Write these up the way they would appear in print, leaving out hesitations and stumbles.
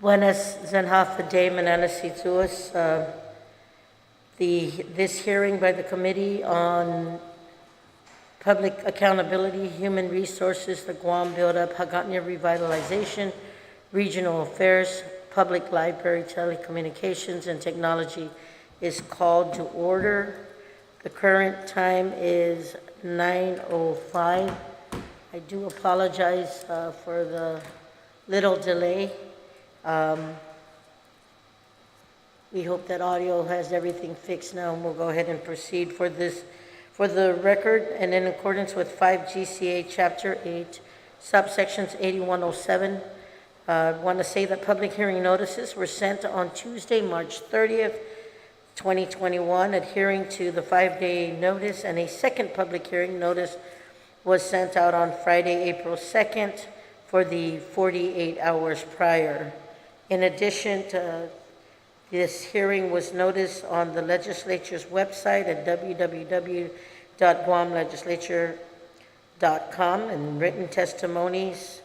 Buenas Zenhafa Day Mananasituas. This hearing by the Committee on Public Accountability, Human Resources, the Guam Build-Up, Hagatnya Revitalization, Regional Affairs, Public Library, Telecommunications, and Technology is called to order. The current time is 9:05. I do apologize for the little delay. We hope that audio has everything fixed now, and we'll go ahead and proceed for this. For the record, and in accordance with 5 GCA Chapter 8, subsections 8107, I want to say that public hearing notices were sent on Tuesday, March 30th, 2021, adhering to the 5-day notice, and a second public hearing notice was sent out on Friday, April 2nd, for the 48 hours prior. In addition to this hearing was noticed on the legislature's website at www.guamlegislature.com, and written testimonies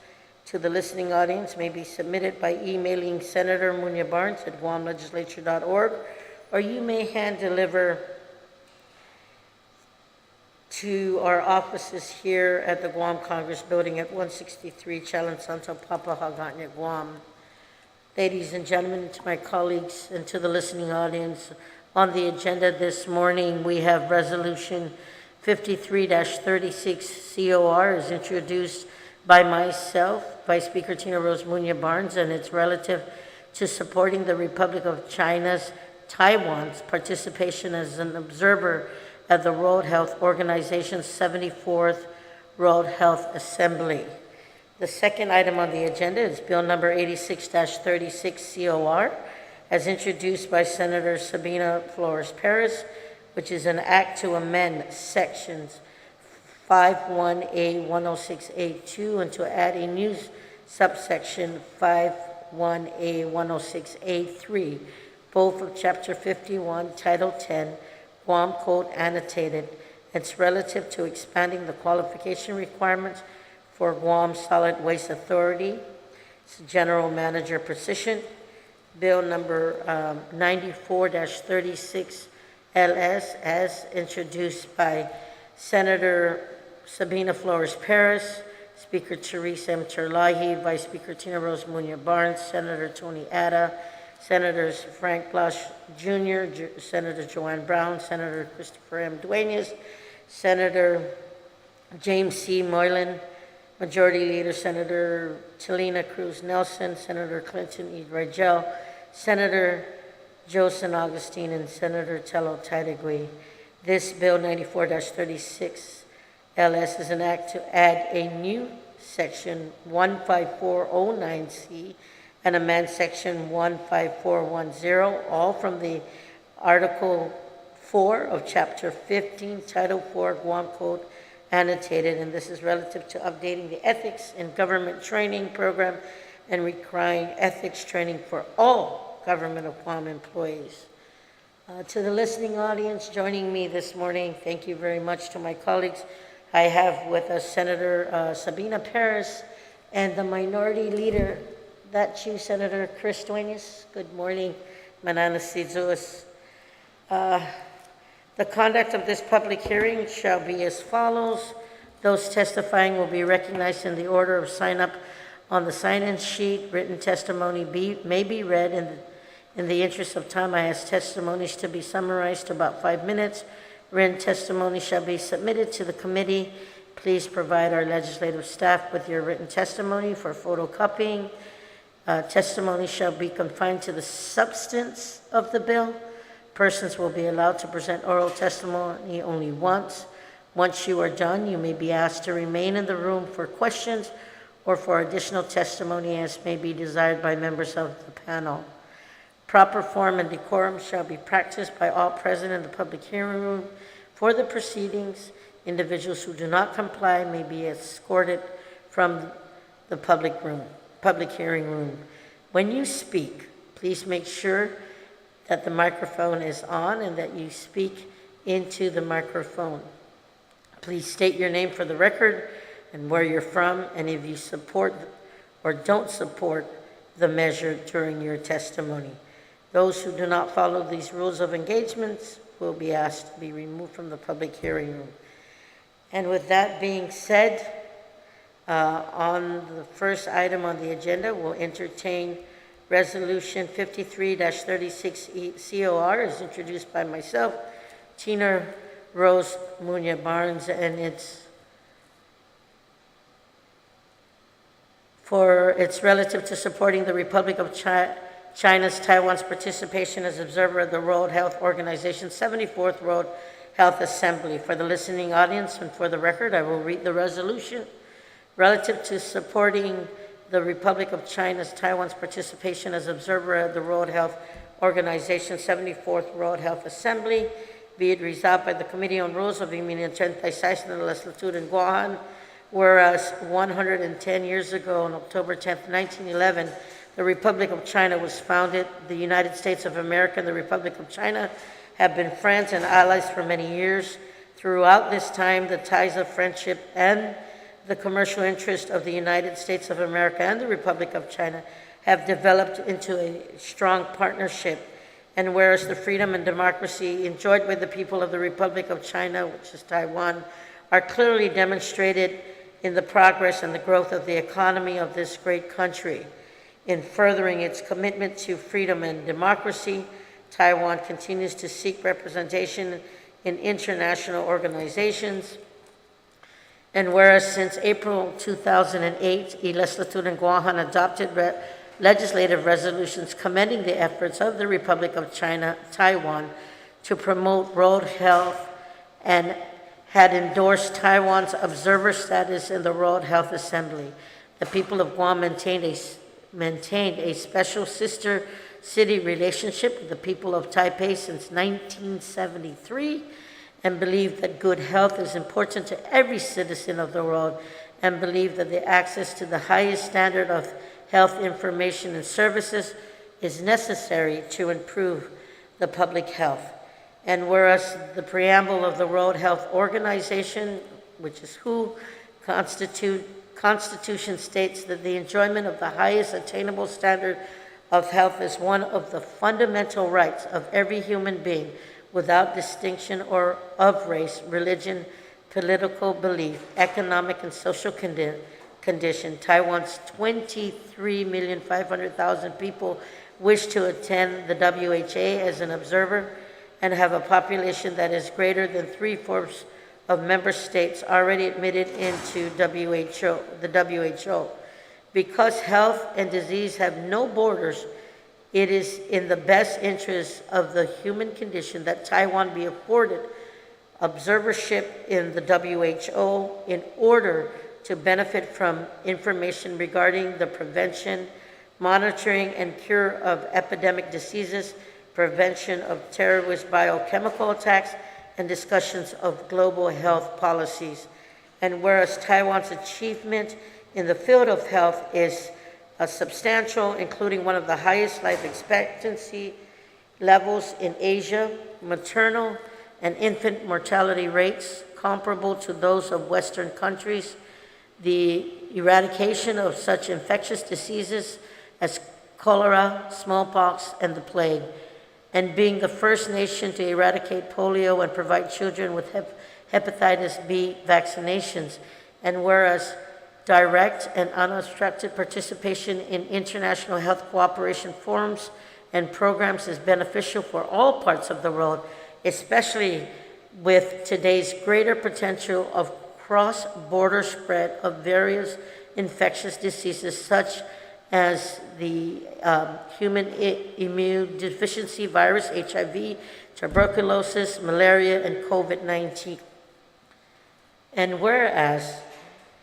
to the listening audience may be submitted by emailing Senator Muña Barnes at guamlegislature.org, or you may hand deliver to our offices here at the Guam Congress Building at 163 Chalan Santa Papa Hagatnya, Guam. Ladies and gentlemen, to my colleagues and to the listening audience, on the agenda this morning we have Resolution 53-36 COR is introduced by myself, Vice Speaker Tina Rose Muña Barnes, and it's relative to supporting the Republic of China's Taiwan's participation as an observer at the World Health Organization's 74th World Health Assembly. The second item on the agenda is Bill number 86-36 COR, as introduced by Senator Sabina Flores Perez, which is an act to amend sections 51A106A2 and to add a new subsection 51A106A3, both of Chapter 51, Title 10, Guam Code Annotated. It's relative to expanding the qualification requirements for Guam Solid Waste Authority. It's a general manager position. Bill number 94-36 LS, as introduced by Senator Sabina Flores Perez, Speaker Therese M. Terlaje, Vice Speaker Tina Rose Muña Barnes, Senator Tony Ada, Senators Frank Blas Jr., Senator Joanne Brown, Senator Christopher M. Dueñas, Senator James C. Moylan, Majority Leader Senator Telena Cruz Nelson, Senator Clynton E. Ridgell, Senator Joanne Agustin, and Senator Telo Taitague. This Bill 94-36 LS is an act to add a new section 15409C and amend section 15410, all from the Article 4 of Chapter 15, Title 4, Guam Code Annotated, and this is relative to updating the Ethics in Government Training Program and requiring ethics training for all Government of Guam employees. To the listening audience joining me this morning, thank you very much. To my colleagues, I have with us Senator Sabina Perez and the Minority Leader, that's you, Senator Chris Dueñas. Good morning, Mananasizuas. The conduct of this public hearing shall be as follows. Those testifying will be recognized in the order of sign up on the sign-in sheet. Written testimony may be read. In the interest of time, I ask testimonies to be summarized to about 5 minutes. Written testimony shall be submitted to the committee. Please provide our legislative staff with your written testimony for photocopying. Testimony shall be confined to the substance of the bill. Persons will be allowed to present oral testimony only once. Once you are done, you may be asked to remain in the room for questions or for additional testimony as may be desired by members of the panel. Proper form and decorum shall be practiced by all present in the public hearing room. For the proceedings, individuals who do not comply may be escorted from the public hearing room. When you speak, please make sure that the microphone is on and that you speak into the microphone. Please state your name for the record and where you're from, and if you support or don't support the measure during your testimony. Those who do not follow these rules of engagement will be asked to be removed from the public hearing room. And with that being said, on the first item on the agenda, we'll entertain Resolution 53-36 COR is introduced by myself, Tina Rose Muña Barnes, and it's relative to supporting the Republic of China's Taiwan's participation as observer of the World Health Organization's 74th World Health Assembly. For the listening audience and for the record, I will read the resolution. Relative to supporting the Republic of China's Taiwan's participation as observer of the World Health Organization's 74th World Health Assembly, be it resolved by the Committee on Rules of Immunity 36 de la Legislatura en Guam, whereas 110 years ago, on October 10th, 1911, the Republic of China was founded. The United States of America and the Republic of China have been friends and allies for many years. Throughout this time, the ties of friendship and the commercial interest of the United States of America and the Republic of China have developed into a strong partnership. And whereas the freedom and democracy enjoyed by the people of the Republic of China, which is Taiwan, are clearly demonstrated in the progress and the growth of the economy of this great country. In furthering its commitment to freedom and democracy, Taiwan continues to seek representation in international organizations. And whereas since April 2008, the Legislature in Guam adopted legislative resolutions commending the efforts of the Republic of China, Taiwan, to promote world health and had endorsed Taiwan's observer status in the World Health Assembly. The people of Guam maintained a special sister city relationship with the people of Taipei since 1973 and believe that good health is important to every citizen of the world and believe that the access to the highest standard of health information and services is necessary to improve the public health. And whereas the preamble of the World Health Organization, which is WHO, Constitution states that the enjoyment of the highest attainable standard of health is one of the fundamental rights of every human being without distinction or of race, religion, political belief, economic and social condition. Taiwan's 23,500,000 people wish to attend the WHA as an observer and have a population that is greater than 3/4 of member states already admitted into the WHO. Because health and disease have no borders, it is in the best interest of the human condition that Taiwan be afforded observership in the WHO in order to benefit from information regarding the prevention, monitoring, and cure of epidemic diseases, prevention of terrorist biochemical attacks, and discussions of global health policies. And whereas Taiwan's achievement in the field of health is substantial, including one of the highest life expectancy levels in Asia, maternal and infant mortality rates comparable to those of Western countries, the eradication of such infectious diseases as cholera, smallpox, and the plague, and being the first nation to eradicate polio and provide children with hepatitis B vaccinations. And whereas direct and unobstructed participation in international health cooperation forums and programs is beneficial for all parts of the world, especially with today's greater potential of cross-border spread of various infectious diseases such as the human immune deficiency virus, HIV, tuberculosis, malaria, and COVID-19. And whereas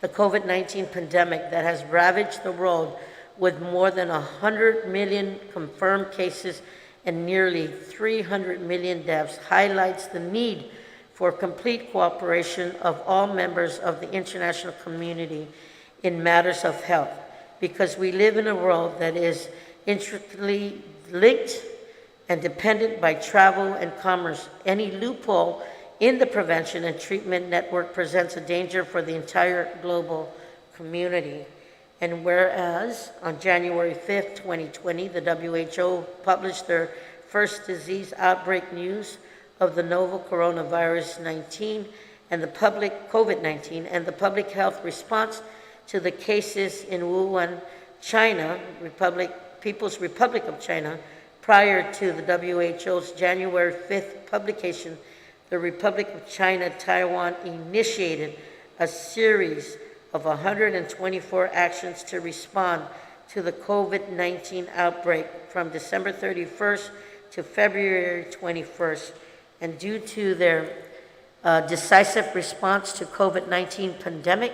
the COVID-19 pandemic that has ravaged the world with more than 100 million confirmed cases and nearly 300 million deaths highlights the need for complete cooperation of all members of the international community in matters of health, because we live in a world that is intricately linked and dependent by travel and commerce. Any loophole in the prevention and treatment network presents a danger for the entire global community. And whereas on January 5th, 2020, the WHO published their first disease outbreak news of the novel coronavirus 19 and the public COVID-19 and the public health response to the cases in Wuhan, China, People's Republic of China, prior to the WHO's January 5th publication, the Republic of China, Taiwan initiated a series of 124 actions to respond to the COVID-19 outbreak from December 31st to February 21st. And due to their decisive response to COVID-19 pandemic,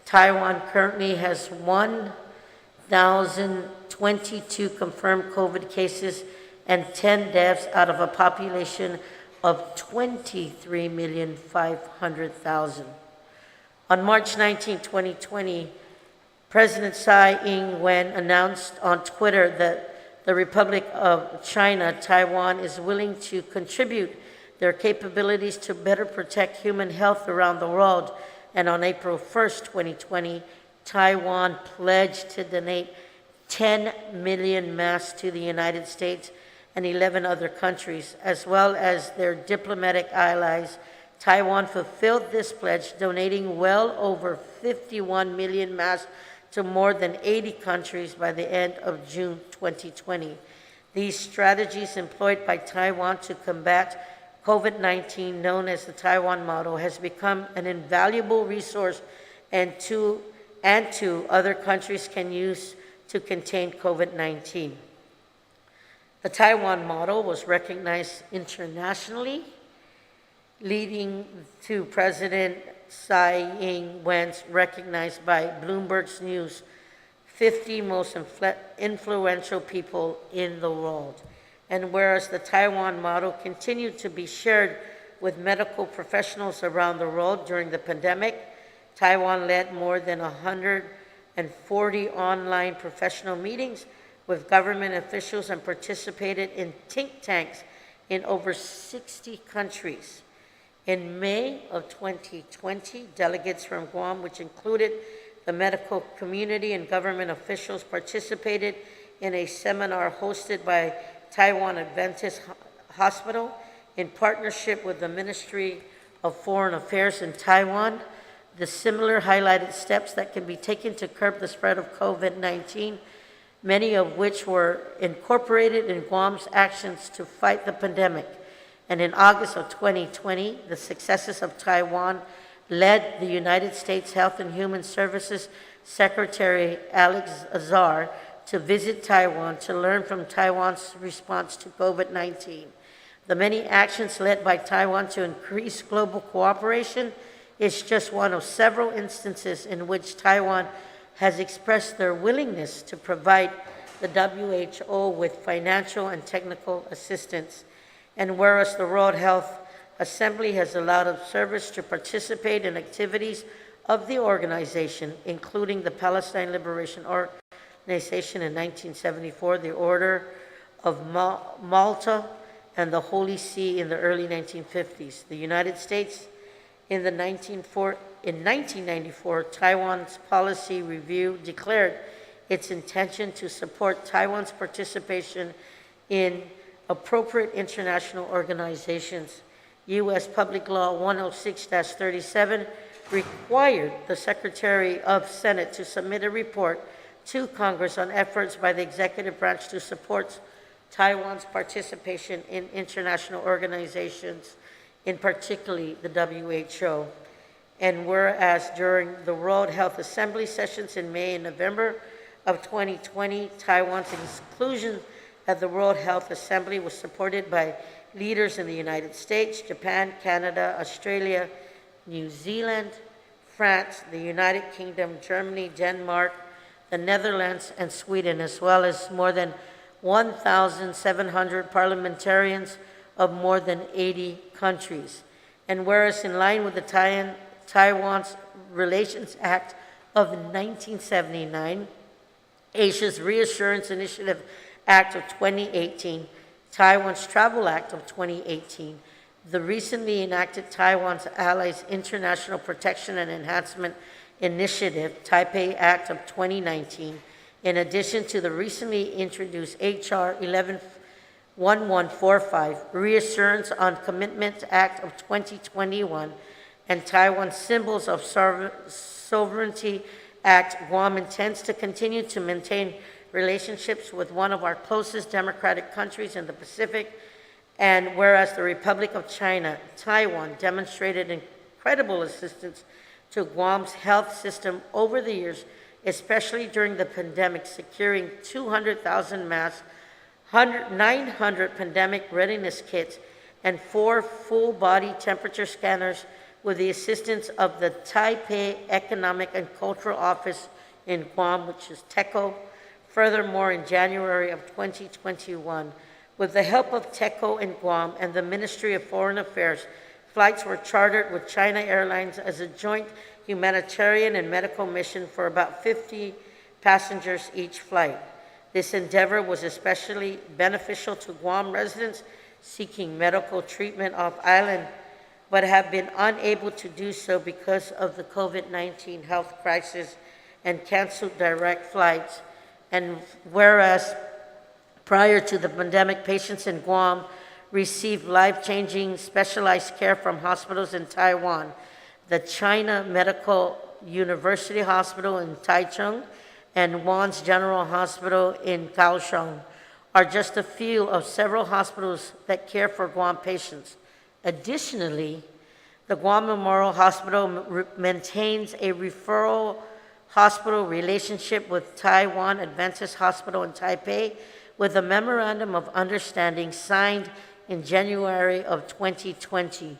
Taiwan currently has 1,022 confirmed COVID cases and 10 deaths out of a population of 23,500,000. On March 19, 2020, President Tsai Ing-wen announced on Twitter that the Republic of China, Taiwan, is willing to contribute their capabilities to better protect human health around the world. And on April 1st, 2020, Taiwan pledged to donate 10 million masks to the United States and 11 other countries, as well as their diplomatic allies. Taiwan fulfilled this pledge, donating well over 51 million masks to more than 80 countries by the end of June 2020. These strategies employed by Taiwan to combat COVID-19, known as the Taiwan model, has become an invaluable resource and other countries can use to contain COVID-19. The Taiwan model was recognized internationally, leading to President Tsai Ing-wen's recognized by Bloomberg's News 50 most influential people in the world. And whereas the Taiwan model continued to be shared with medical professionals around the world during the pandemic, Taiwan led more than 140 online professional meetings with government officials and participated in think tanks in over 60 countries. In May of 2020, delegates from Guam, which included the medical community and government officials, participated in a seminar hosted by Taiwan Adventist Hospital in partnership with the Ministry of Foreign Affairs in Taiwan. The similar highlighted steps that can be taken to curb the spread of COVID-19, many of which were incorporated in Guam's actions to fight the pandemic. And in August of 2020, the successes of Taiwan led the United States Health and Human Services Secretary Alex Azar to visit Taiwan to learn from Taiwan's response to COVID-19. The many actions led by Taiwan to increase global cooperation is just one of several instances in which Taiwan has expressed their willingness to provide the WHO with financial and technical assistance. And whereas the World Health Assembly has allowed observers to participate in activities of the organization, including the Palestine Liberation Organization in 1974, the Order of Malta, and the Holy See in the early 1950s. The United States in 1994, Taiwan's policy review declared its intention to support Taiwan's participation in appropriate international organizations. U.S. Public Law 106-37 required the Secretary of Senate to submit a report to Congress on efforts by the executive branch to support Taiwan's participation in international organizations, in particular the WHO. And whereas during the World Health Assembly sessions in May and November of 2020, Taiwan's inclusion at the World Health Assembly was supported by leaders in the United States, Japan, Canada, Australia, New Zealand, France, the United Kingdom, Germany, Denmark, the Netherlands, and Sweden, as well as more than 1,700 parliamentarians of more than 80 countries. And whereas in line with the Taiwan's Relations Act of 1979, Asia's Reassurance Initiative Act of 2018, Taiwan's Travel Act of 2018, the recently enacted Taiwan's Allies International Protection and Enhancement Initiative, Taipei Act of 2019, in addition to the recently introduced H.R. 1145, Reassurance on Commitment Act of 2021, and Taiwan Symbols of Sovereignty Act. Guam intends to continue to maintain relationships with one of our closest democratic countries in the Pacific, and whereas the Republic of China, Taiwan, demonstrated incredible assistance to Guam's health system over the years, especially during the pandemic, securing 200,000 masks, 900 pandemic readiness kits, and 4 full-body temperature scanners with the assistance of the Taipei Economic and Cultural Office in Guam, which is TECO. Furthermore, in January of 2021, with the help of TECO in Guam and the Ministry of Foreign Affairs, flights were chartered with China Airlines as a joint humanitarian and medical mission for about 50 passengers each flight. This endeavor was especially beneficial to Guam residents seeking medical treatment off island, but have been unable to do so because of the COVID-19 health crisis and canceled direct flights. And whereas prior to the pandemic, patients in Guam received life-changing specialized care from hospitals in Taiwan, the China Medical University Hospital in Taichung and Wan's General Hospital in Kaohsiung are just a few of several hospitals that care for Guam patients. Additionally, the Guam Memorial Hospital maintains a referral hospital relationship with Taiwan Adventist Hospital in Taipei, with a memorandum of understanding signed in January of 2020.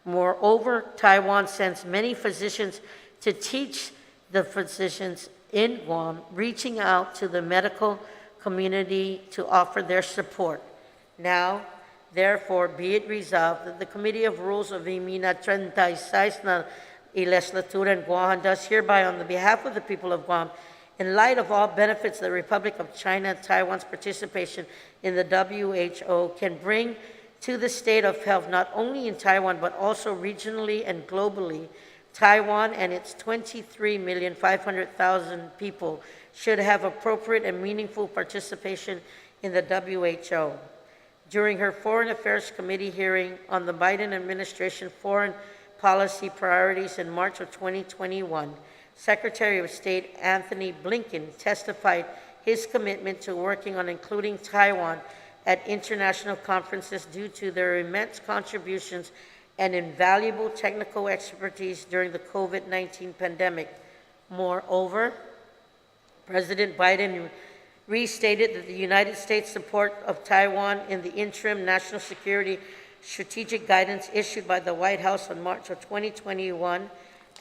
Moreover, Taiwan sends many physicians to teach the physicians in Guam, reaching out to the medical community to offer their support. Now, therefore, be it resolved that the Committee of Rules of Emina 36 na Legislatura in Guam does hereby, on the behalf of the people of Guam, in light of all benefits the Republic of China, Taiwan's participation in the WHO can bring to the state of health, not only in Taiwan, but also regionally and globally, Taiwan and its 23,500,000 people should have appropriate and meaningful participation in the WHO. During her Foreign Affairs Committee hearing on the Biden administration foreign policy priorities in March of 2021, Secretary of State Anthony Blinken testified his commitment to working on including Taiwan at international conferences due to their immense contributions and invaluable technical expertise during the COVID-19 pandemic. Moreover, President Biden restated that the United States support of Taiwan in the interim national security strategic guidance issued by the White House in March of 2021,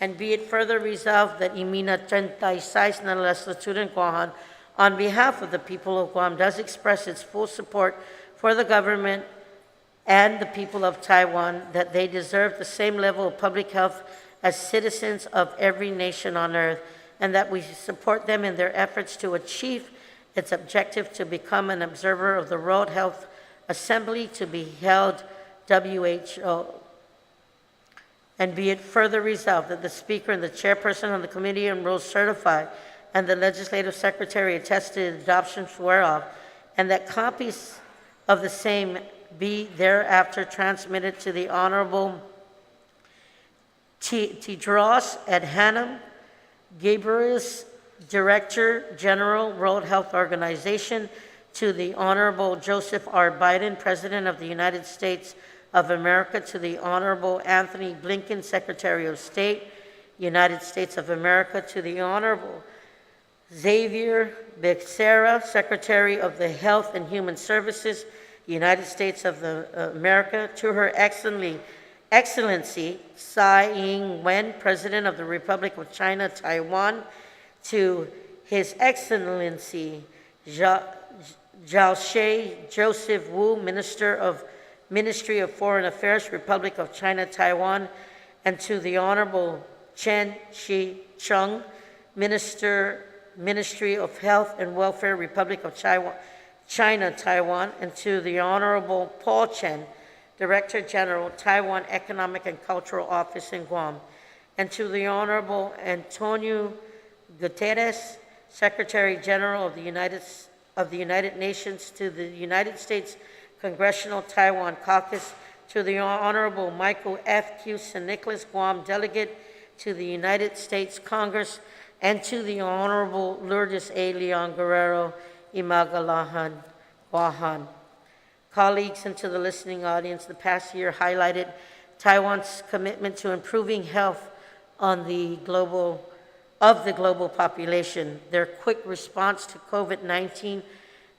and be it further resolved that Emina 36 na Legislatura in Guam, on behalf of the people of Guam, does express its full support for the government and the people of Taiwan, that they deserve the same level of public health as citizens of every nation on earth, and that we support them in their efforts to achieve its objective to become an observer of the World Health Assembly to be held WHO. And be it further resolved that the Speaker and the Chairperson of the Committee on Rules certify, and the Legislative Secretary attest to the adoption whereof, and that copies of the same be thereafter transmitted to the Honorable Tedros Adhanom Ghebreyesus, Director General, World Health Organization, to the Honorable Joseph R. Biden, President of the United States of America, to the Honorable Anthony Blinken, Secretary of State, United States of America, to the Honorable Xavier Becerra, Secretary of the Health and Human Services, United States of America, to Her Excellency Tsai Ing-wen, President of the Republic of China, Taiwan, to His Excellency Zhao Joseph Wu, Ministry of Foreign Affairs, Republic of China, Taiwan, and to the Honorable Chen Shih-chung, Ministry of Health and Welfare, Republic of China, Taiwan, and to the Honorable Paul Chen, Director General, Taiwan Economic and Cultural Office in Guam. and to the Honorable Antonio Guterres, Secretary General of the United Nations, to the United States Congressional Taiwan Caucus, to the Honorable Michael F. Q. St. Nicholas, Guam Delegate to the United States Congress, and to the Honorable Lourdes A. Leon Guerrero, Imagalahan, Guahan. Colleagues, and to the listening audience, the past year highlighted Taiwan's commitment to improving health of the global population, their quick response to COVID-19,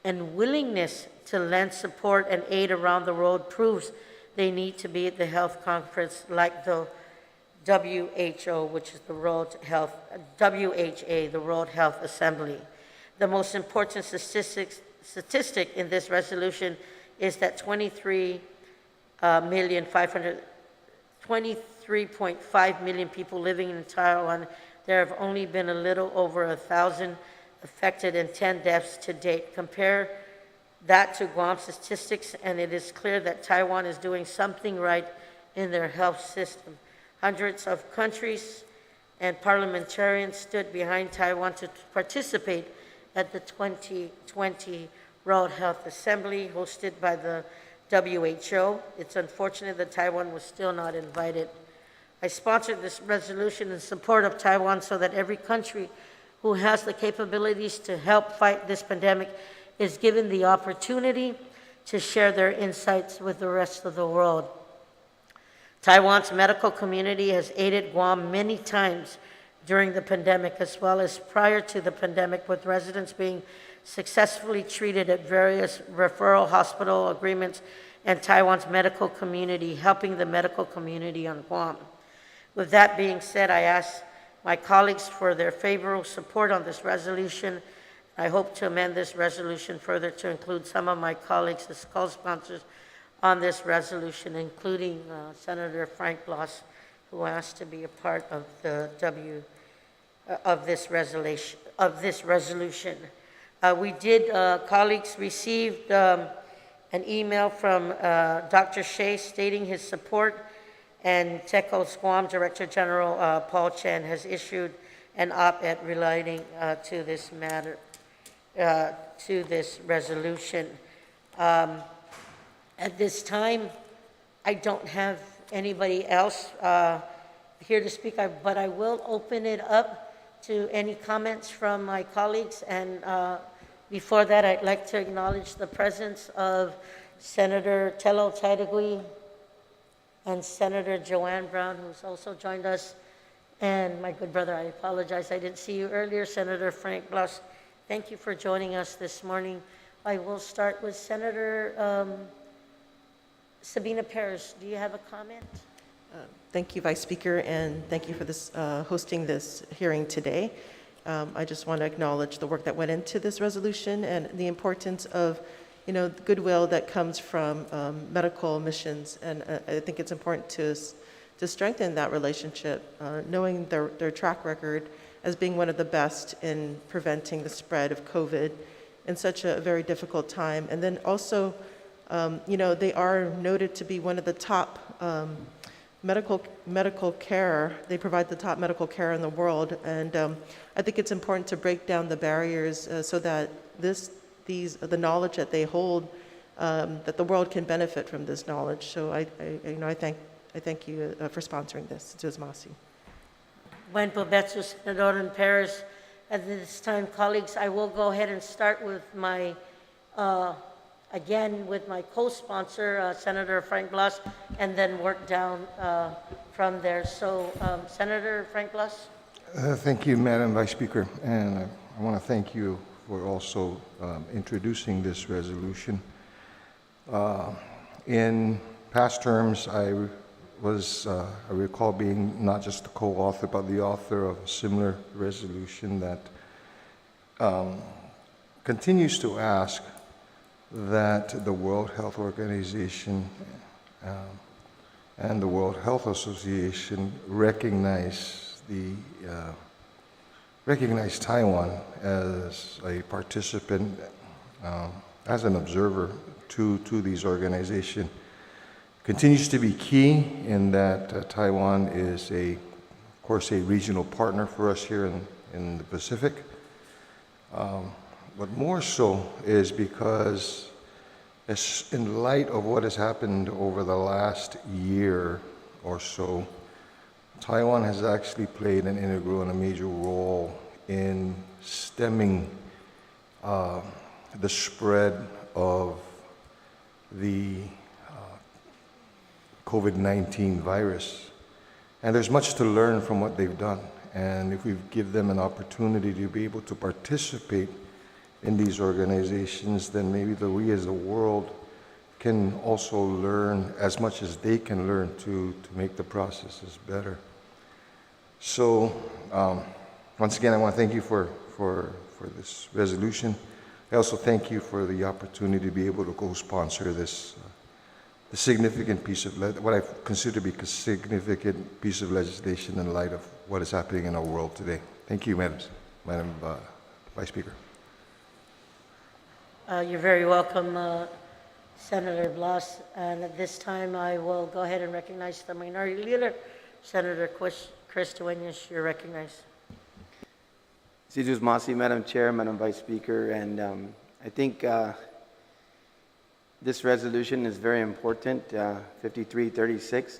and willingness to lend support and aid around the world proves they need to be at the health conference like the WHO, which is the World Health, WHA, the World Health Assembly. The most important statistic in this resolution is that 23.5 million people living in Taiwan. There have only been a little over 1,000 affected and 10 deaths to date. Compare that to Guam statistics, and it is clear that Taiwan is doing something right in their health system. Hundreds of countries and parliamentarians stood behind Taiwan to participate at the 2020 World Health Assembly hosted by the WHO. It's unfortunate that Taiwan was still not invited. I sponsored this resolution in support of Taiwan so that every country who has the capabilities to help fight this pandemic is given the opportunity to share their insights with the rest of the world. Taiwan's medical community has aided Guam many times during the pandemic, as well as prior to the pandemic, with residents being successfully treated at various referral hospital agreements and Taiwan's medical community, helping the medical community on Guam. With that being said, I ask my colleagues for their favorable support on this resolution. I hope to amend this resolution further to include some of my colleagues as co-sponsors on this resolution, including Senator Frank Blas, who asked to be a part of the this resolution. We did, colleagues received an email from Dr. Shea stating his support, and TECO's Guam Director General Paul Chen has issued an op-ed relating to this matter, to this resolution. At this time, I don't have anybody else here to speak, but I will open it up to any comments from my colleagues. And before that, I'd like to acknowledge the presence of Senator Telo Taitague and Senator Joanne Brown, who's also joined us, and my good brother, I apologize, I didn't see you earlier, Senator Frank Blas. Thank you for joining us this morning. I will start with Senator Sabina Perez. Do you have a comment? Thank you, Vice Speaker, and thank you for this hosting this hearing today. I just want to acknowledge the work that went into this resolution and the importance of, the goodwill that comes from medical missions, and I think it's important to strengthen that relationship, knowing their track record as being one of the best in preventing the spread of COVID in such a very difficult time. And then also, they are noted to be one of the top medical care. They provide the top medical care in the world, and I think it's important to break down the barriers so that the knowledge that they hold, that the world can benefit from this knowledge. So I thank you for sponsoring this. Masi. Buen provecho, Senator Perez. At this time, colleagues, I will go ahead and start with my, again, with my co-sponsor, Senator Frank Blas, and then work down from there. So, Senator Frank Blas. Thank you, Madam Vice Speaker, and I want to thank you for also introducing this resolution. In past terms, I recall being not just the co-author, but the author of a similar resolution that continues to ask that the World Health Organization and the World Health Association recognize Taiwan as a participant, as an observer to these organizations. Continues to be key in that Taiwan is a course, a regional partner for us here in the Pacific. But more so is because in light of what has happened over the last year or so, Taiwan has actually played an integral and a major role in stemming the spread of the COVID-19 virus. And there's much to learn from what they've done. And if we give them an opportunity to be able to participate in these organizations, then maybe we as the world can also learn as much as they can learn to make the processes better. So once again, I want to thank you for this resolution. I also thank you for the opportunity to be able to co-sponsor this the significant piece of what I consider to be a significant piece of legislation in light of what is happening in our world today. Thank you, Madam Vice Speaker. You're very welcome, Senator Blas. And at this time, I will go ahead and recognize the Minority Leader, Senator Chris Dueñas. You're recognized. Madam Chair, Madam Vice Speaker, and I think this resolution is very important, 5336.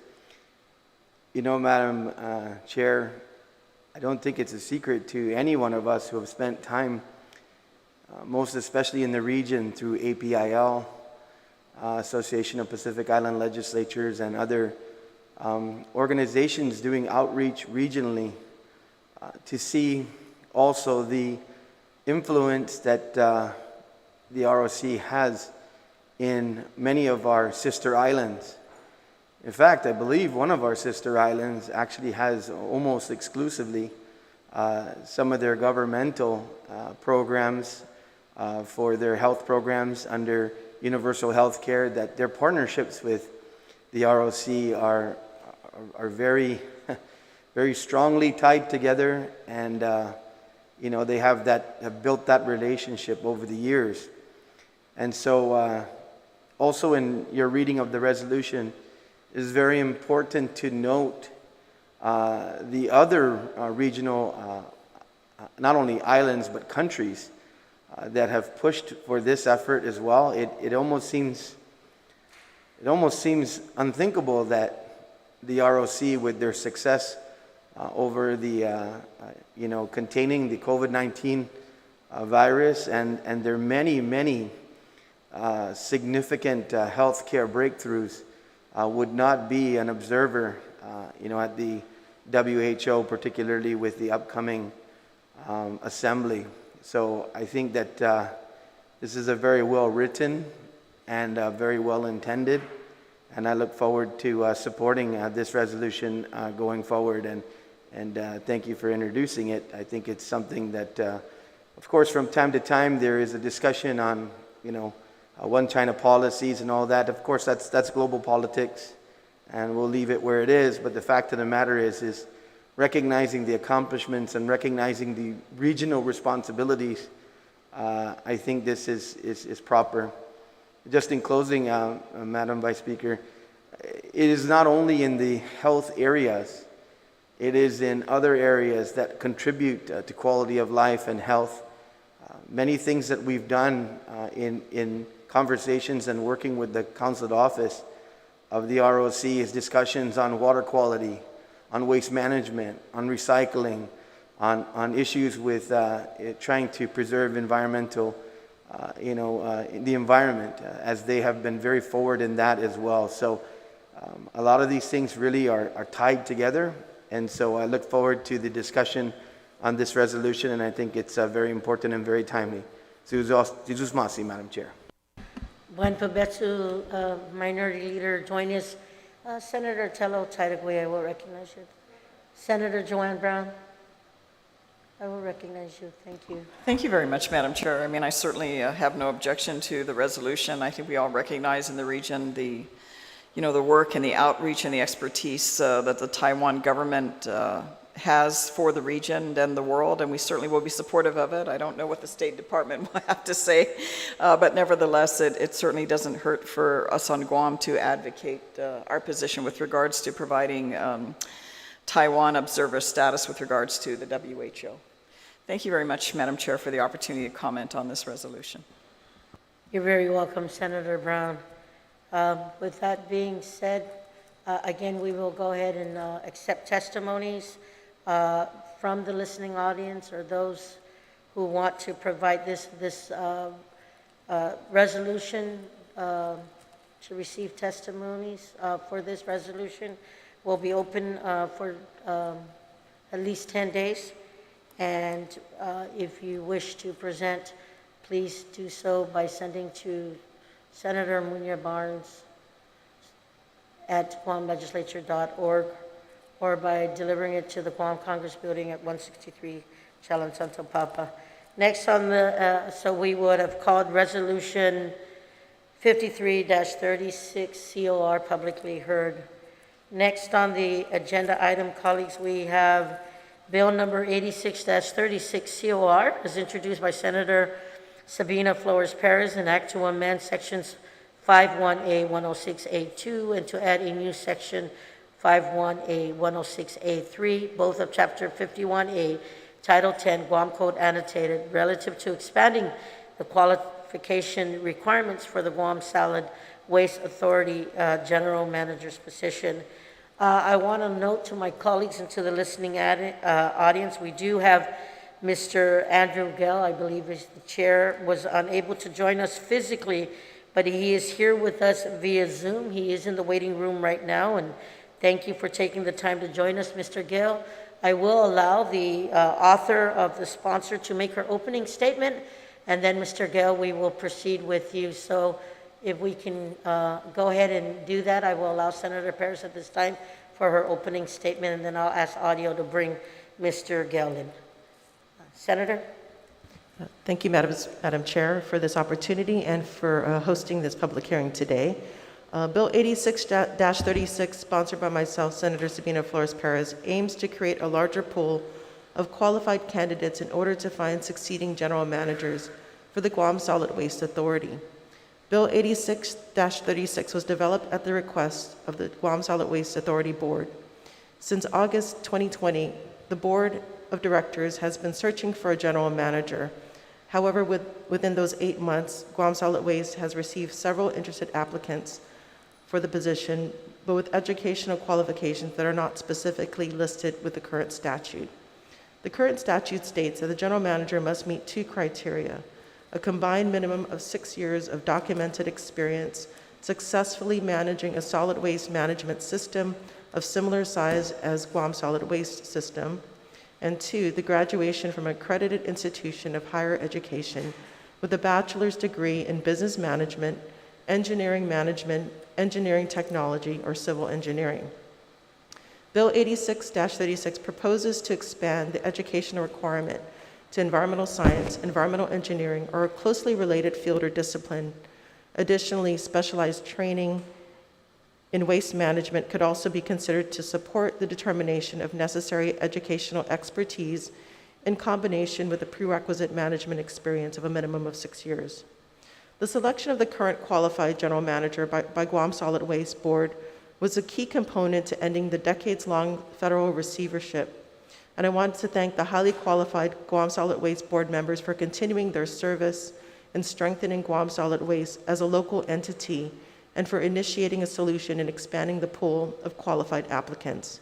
You know, Madam Chair, I don't think it's a secret to any one of us who have spent time, most especially in the region through APIL, Association of Pacific Island Legislatures, and other organizations doing outreach regionally to see also the influence that the ROC has in many of our sister islands. In fact, I believe one of our sister islands actually has almost exclusively some of their governmental programs for their health programs under universal health care, that their partnerships with the ROC are very, very strongly tied together, and you know, they have built that relationship over the years. And so also in your reading of the resolution, it is very important to note the other regional, not only islands, but countries that have pushed for this effort as well. It almost seems unthinkable that the ROC, with their success over the containing the COVID-19 virus and their many significant healthcare breakthroughs, would not be an observer, at the WHO, particularly with the upcoming assembly. So I think that this is a very well written and very well intended, and I look forward to supporting this resolution going forward. And thank you for introducing it. I think it's something that, of course, from time to time there is a discussion on, one China policies and all that. Of course, that's global politics, and we'll leave it where it is. But the fact of the matter is recognizing the accomplishments and recognizing the regional responsibilities. I think this is proper. Just in closing, Madam Vice Speaker, it is not only in the health areas, it is in other areas that contribute to quality of life and health. Many things that we've done in conversations and working with the Consulate Office of the ROC is discussions on water quality, on waste management, on recycling, on issues with trying to preserve environmental, the environment, as they have been very forward in that as well. So a lot of these things really are tied together. And so I look forward to the discussion on this resolution, and I think it's very important and very timely. Madam Chair. Buen provecho, Minority Leader Dueñas. Senator Telo, Taitague, I will recognize you. Senator Joanne Brown, I will recognize you. Thank you. Thank you very much, Madam Chair. I mean, I certainly have no objection to the resolution. I think we all recognize in the region the work and the outreach and the expertise that the Taiwan government has for the region and the world, and we certainly will be supportive of it. I don't know what the State Department will have to say, but nevertheless, it certainly doesn't hurt for us on Guam to advocate our position with regards to providing Taiwan observer status with regards to the WHO. Thank you very much, Madam Chair, for the opportunity to comment on this resolution. You're very welcome, Senator Brown. With that being said, again, we will go ahead and accept testimonies from the listening audience or those who want to provide this resolution to receive testimonies for this resolution will be open for at least 10 days. And if you wish to present, please do so by sending to Senator Muña Barnes at guamlegislature.org or by delivering it to the Guam Congress Building at 163 Chalan Santo Papa. Next on the, so we would have called Resolution 53-36 COR publicly heard. Next on the agenda item, colleagues, we have Bill number 86-36 COR, is introduced by Senator Sabina Flores Perez, an act to amend sections 51A 106A2 and to add a new section 51A 106A3, both of Chapter 51A, Title 10, Guam Code Annotated, relative to expanding the qualification requirements for the Guam Solid Waste Authority General Manager's position. I want to note to my colleagues and to the listening audience, we do have Mr. Andrew Gell, I believe is the chair, was unable to join us physically, but he is here with us via Zoom. He is in the waiting room right now, and thank you for taking the time to join us, Mr. Gell. I will allow the author of the sponsor to make her opening statement, and then, Mr. Gell, we will proceed with you. So if we can go ahead and do that, I will allow Senator Perez at this time for her opening statement, and then I'll ask audio to bring Mr. Gell in. Senator? Thank you, Madam Chair, for this opportunity and for hosting this public hearing today. Bill 86-36, sponsored by myself, Senator Sabina Flores Perez, aims to create a larger pool of qualified candidates in order to find succeeding general managers for the Guam Solid Waste Authority. Bill 86-36 was developed at the request of the Guam Solid Waste Authority Board. Since August 2020, the Board of Directors has been searching for a general manager. However, within those 8 months, Guam Solid Waste has received several interested applicants for the position, but with educational qualifications that are not specifically listed with the current statute. The current statute states that the general manager must meet 2 criteria: a combined minimum of 6 years of documented experience successfully managing a solid waste management system of similar size as Guam Solid Waste System, and 2, the graduation from an accredited institution of higher education with a bachelor's degree in business management, engineering management, engineering technology, or civil engineering. Bill 86-36 proposes to expand the educational requirement to environmental science, environmental engineering, or a closely related field or discipline. Additionally, specialized training in waste management could also be considered to support the determination of necessary educational expertise in combination with the prerequisite management experience of a minimum of 6 years. The selection of the current qualified general manager by Guam Solid Waste Board was a key component to ending the decades-long federal receivership. And I want to thank the highly qualified Guam Solid Waste Board members for continuing their service in strengthening Guam Solid Waste as a local entity and for initiating a solution and expanding the pool of qualified applicants.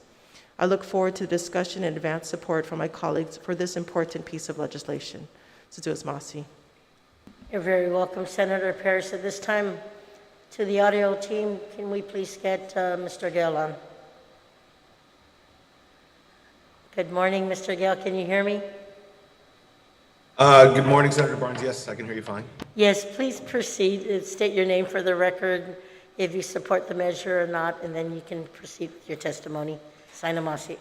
I look forward to the discussion and advance support from my colleagues for this important piece of legislation. Suzuas Masi. You're very welcome, Senator Perez. At this time, to the audio team, can we please get Mr. Gell on? Good morning, Mr. Gell. Can you hear me? Good morning, Senator Barnes. Yes, I can hear you fine. Yes, please proceed. State your name for the record, if you support the measure or not, and then you can proceed with your testimony. Sainamasi.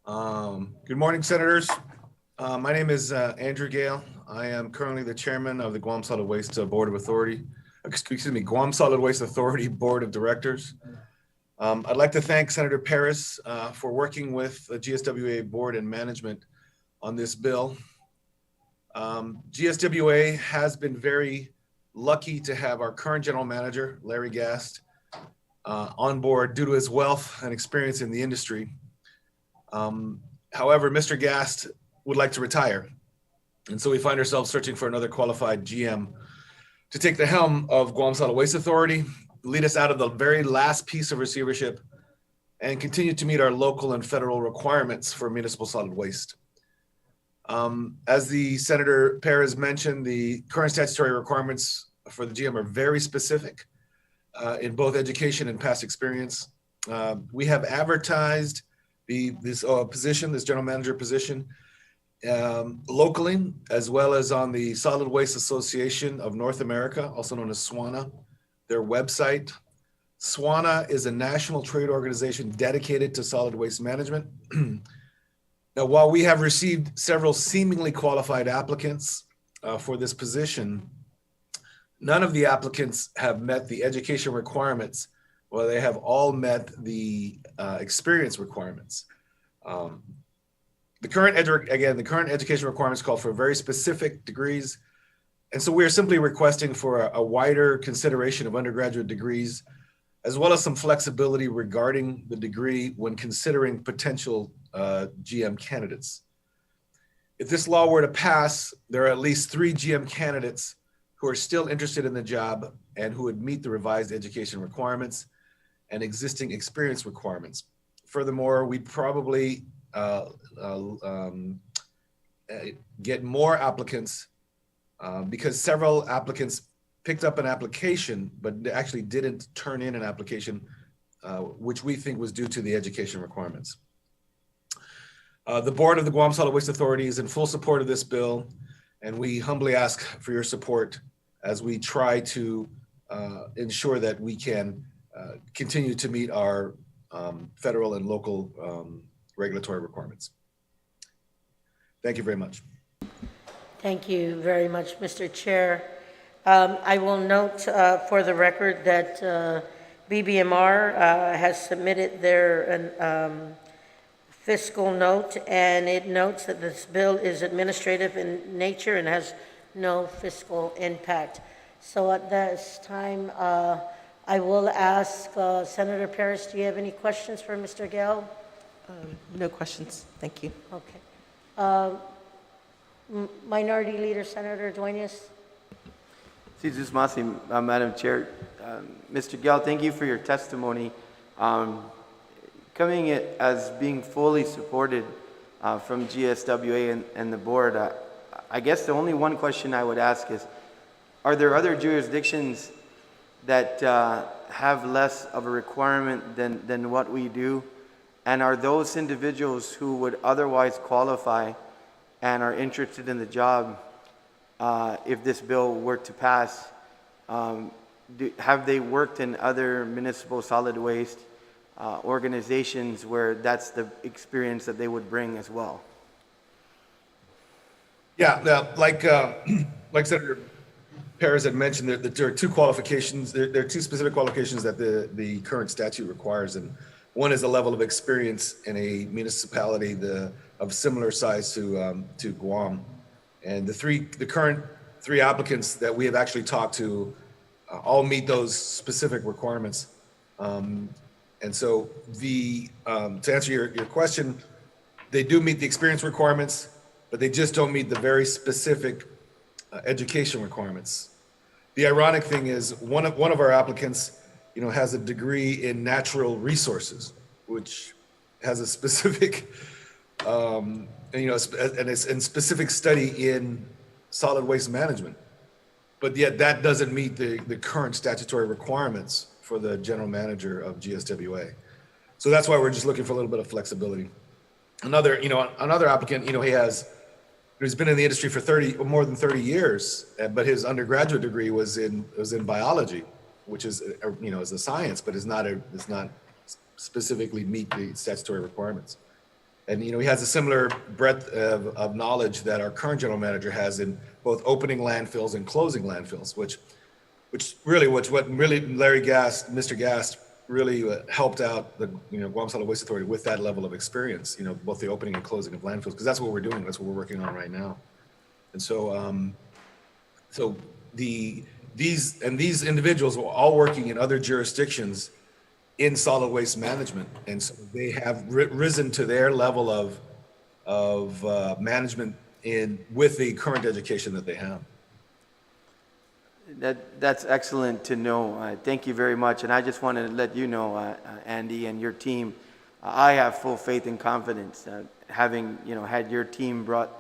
Good morning, Senators. My name is Andrew Gale. I am currently the chairman of the Guam Solid Waste Board of Authority, Guam Solid Waste Authority Board of Directors. I'd like to thank Senator Perez for working with the GSWA board and management on this bill. GSWA has been very lucky to have our current general manager, Larry Gast, on board due to his wealth and experience in the industry. However, Mr. Gast would like to retire. And so we find ourselves searching for another qualified GM to take the helm of Guam Solid Waste Authority, lead us out of the very last piece of receivership, and continue to meet our local and federal requirements for municipal solid waste. As the Senator Perez mentioned, the current statutory requirements for the GM are very specific in both education and past experience. We have advertised this general manager position, locally, as well as on the Solid Waste Association of North America, also known as SWANA, their website. SWANA is a national trade organization dedicated to solid waste management. Now, while we have received several seemingly qualified applicants for this position, none of the applicants have met the education requirements, while they have all met the experience requirements. The current education requirements call for very specific degrees. And so we are simply requesting for a wider consideration of undergraduate degrees, as well as some flexibility regarding the degree when considering potential GM candidates. If this law were to pass, there are at least 3 GM candidates who are still interested in the job and who would meet the revised education requirements and existing experience requirements. Furthermore, we'd probably get more applicants because several applicants picked up an application, but actually didn't turn in an application, which we think was due to the education requirements. The board of the Guam Solid Waste Authority is in full support of this bill, and we humbly ask for your support as we try to ensure that we can continue to meet our federal and local regulatory requirements. Thank you very much. Thank you very much, Mr. Chair. I will note for the record that BBMR has submitted their fiscal note, and it notes that this bill is administrative in nature and has no fiscal impact. So at this time, I will ask Senator Perez, do you have any questions for Mr. Gale? No questions. Thank you. Okay. Minority Leader Senator Dueñas. Madam Chair. Mr. Gale, thank you for your testimony. Coming it as being fully supported from GSWA and the board, I guess the only one question I would ask is, are there other jurisdictions that have less of a requirement than what we do? And are those individuals who would otherwise qualify and are interested in the job, if this bill were to pass, have they worked in other municipal solid waste organizations where that's the experience that they would bring as well? Yeah, like Senator Perez had mentioned, there are 2 qualifications. There are 2 specific qualifications that the current statute requires, and one is a level of experience in a municipality of similar size to Guam. And the current 3 applicants that we have actually talked to all meet those specific requirements. And so to answer your question, they do meet the experience requirements, but they just don't meet the very specific education requirements. The ironic thing is one of our applicants, has a degree in natural resources, which has a specific, and it's in specific study in solid waste management. But yet that doesn't meet the current statutory requirements for the general manager of GSWA. So that's why we're just looking for a little bit of flexibility. Another applicant, he's been in the industry for more than 30 years, but his undergraduate degree was in biology, which is, is a science, but does not specifically meet the statutory requirements. And, he has a similar breadth of knowledge that our current general manager has in both opening landfills and closing landfills, what really Mr. Gast really helped out the Guam Solid Waste Authority with that level of experience, both the opening and closing of landfills, because that's what we're doing. That's what we're working on right now. And so, these individuals were all working in other jurisdictions in solid waste management. And so they have risen to their level of management with the current education that they have. That's excellent to know. Thank you very much. And I just want to let you know, Andy and your team, I have full faith and confidence having had your team brought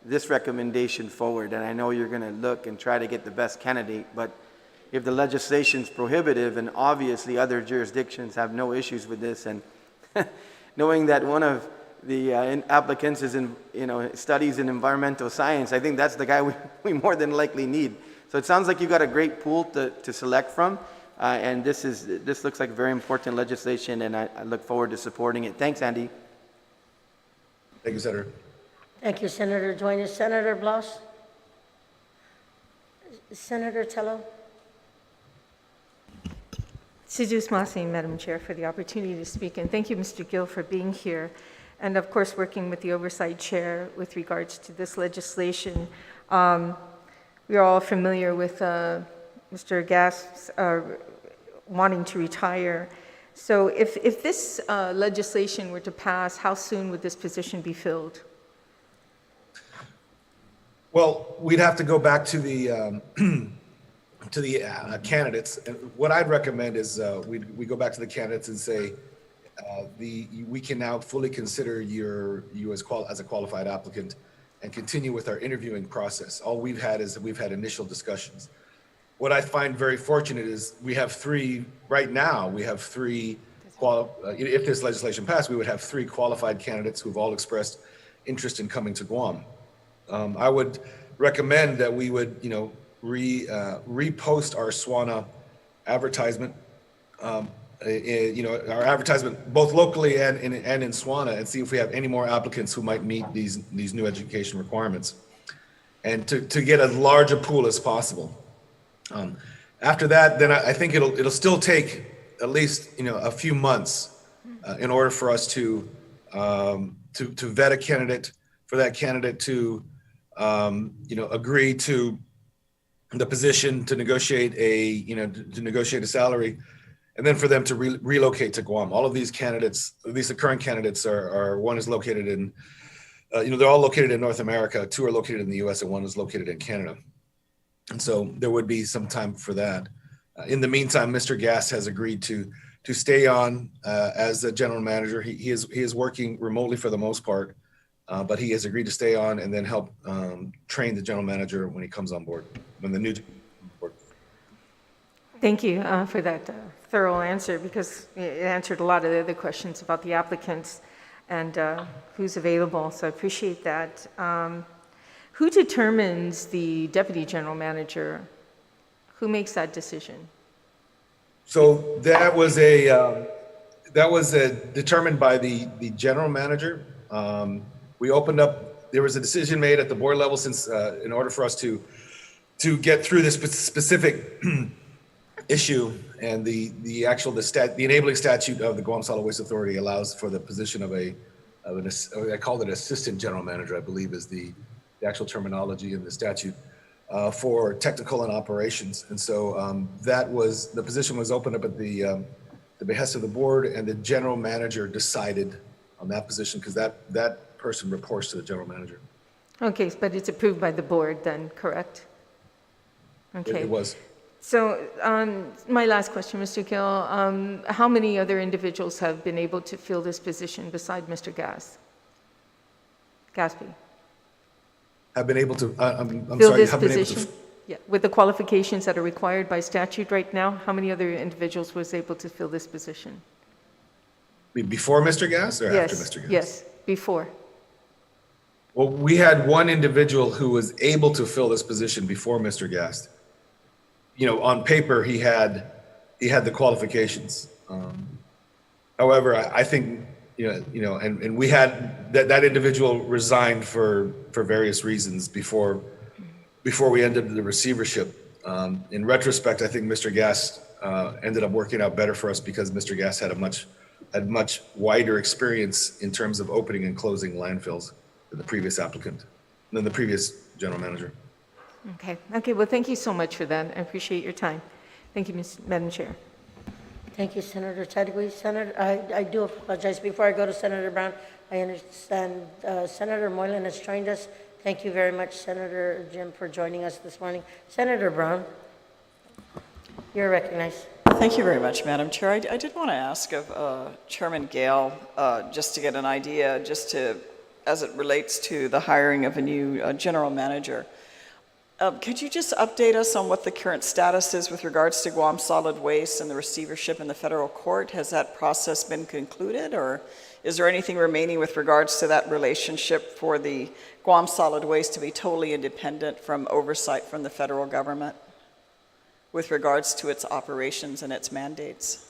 this recommendation forward. And I know you're going to look and try to get the best candidate. But if the legislation's prohibitive, and obviously other jurisdictions have no issues with this, and knowing that one of the applicants is in studies in environmental science, I think that's the guy we more than likely need. So it sounds like you got a great pool to select from, and this looks like very important legislation, and I look forward to supporting it. Thanks, Andy. Thank you, Senator. Thank you, Senator Dueñas. Senator Blas? Senator Telo? Seduce Masi, Madam Chair, for the opportunity to speak, and thank you, Mr. Gill, for being here, and of course, working with the Oversight Chair with regards to this legislation. We are all familiar with Mr. Gass wanting to retire. So if this legislation were to pass, how soon would this position be filled? Well, we'd have to go back to the candidates. And what I'd recommend is we go back to the candidates and say we can now fully consider you as a qualified applicant and continue with our interviewing process. All we've had initial discussions. What I find very fortunate is we have three right now. We have three. If this legislation passed, we would have three qualified candidates who've all expressed interest in coming to Guam. I would recommend that we would, repost our SWANA advertisement, our advertisement both locally and in SWANA, and see if we have any more applicants who might meet these new education requirements, and to get as large a pool as possible. After that, then I think it'll still take at least a few months in order for us to vet a candidate, for that candidate to agree to the position, to negotiate a salary, and then for them to relocate to Guam. All of these candidates, at least the current candidates, are one is located in, they're all located in North America. Two are located in the U.S. and one is located in Canada. And so there would be some time for that. In the meantime, Mr. Gass has agreed to stay on as the general manager. He is working remotely for the most part, but he has agreed to stay on and then help train the general manager when he comes on board, when the new board. Thank you for that thorough answer, because it answered a lot of the other questions about the applicants and who's available, so I appreciate that. Who determines the deputy general manager? Who makes that decision? So that was determined by the general manager. We opened up. There was a decision made at the board level since in order for us to get through this specific issue, and the enabling statute of the Guam Solid Waste Authority allows for the position of I called it assistant general manager, I believe is the actual terminology in the statute, for technical and operations. And so the position was opened up at the behest of the board, and the general manager decided on that position because that person reports to the general manager. Okay, but it's approved by the board then, correct? Okay. It was. So my last question, Mr. Gill, how many other individuals have been able to fill this position beside Mr. Gaspy? Have been able to, Fill this position? Yeah, with the qualifications that are required by statute right now, how many other individuals was able to fill this position? Before Mr. Gass or after Mr. Gass? Yes, before. Well, we had one individual who was able to fill this position before Mr. Gass. On paper, he had the qualifications. However, I think, and we had that individual resigned for various reasons before we ended the receivership. In retrospect, I think Mr. Gass ended up working out better for us because Mr. Gass had much wider experience in terms of opening and closing landfills than the previous applicant, than the previous general manager. Okay, well, thank you so much for that. I appreciate your time. Thank you, Madam Chair. Thank you, Senator Taitague. Senator, I do apologize. Before I go to Senator Brown, I understand Senator Moylan has joined us. Thank you very much, Senator Jim, for joining us this morning. Senator Brown, you're recognized. Thank you very much, Madam Chair. I did want to ask of Chairman Gale, just to get an idea, as it relates to the hiring of a new general manager. Could you just update us on what the current status is with regards to Guam Solid Waste and the receivership in the federal court? Has that process been concluded, or is there anything remaining with regards to that relationship for the Guam Solid Waste to be totally independent from oversight from the federal government with regards to its operations and its mandates?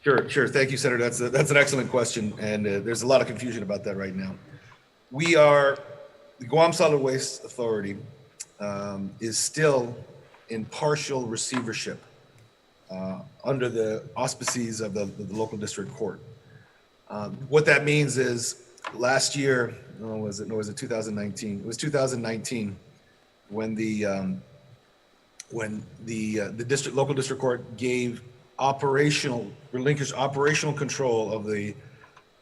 Sure. Thank you, Senator. That's an excellent question, and there's a lot of confusion about that right now. The Guam Solid Waste Authority is still in partial receivership under the auspices of the local district court. What that means is last year, was it 2019? It was 2019 when the local district court relinquished operational control of the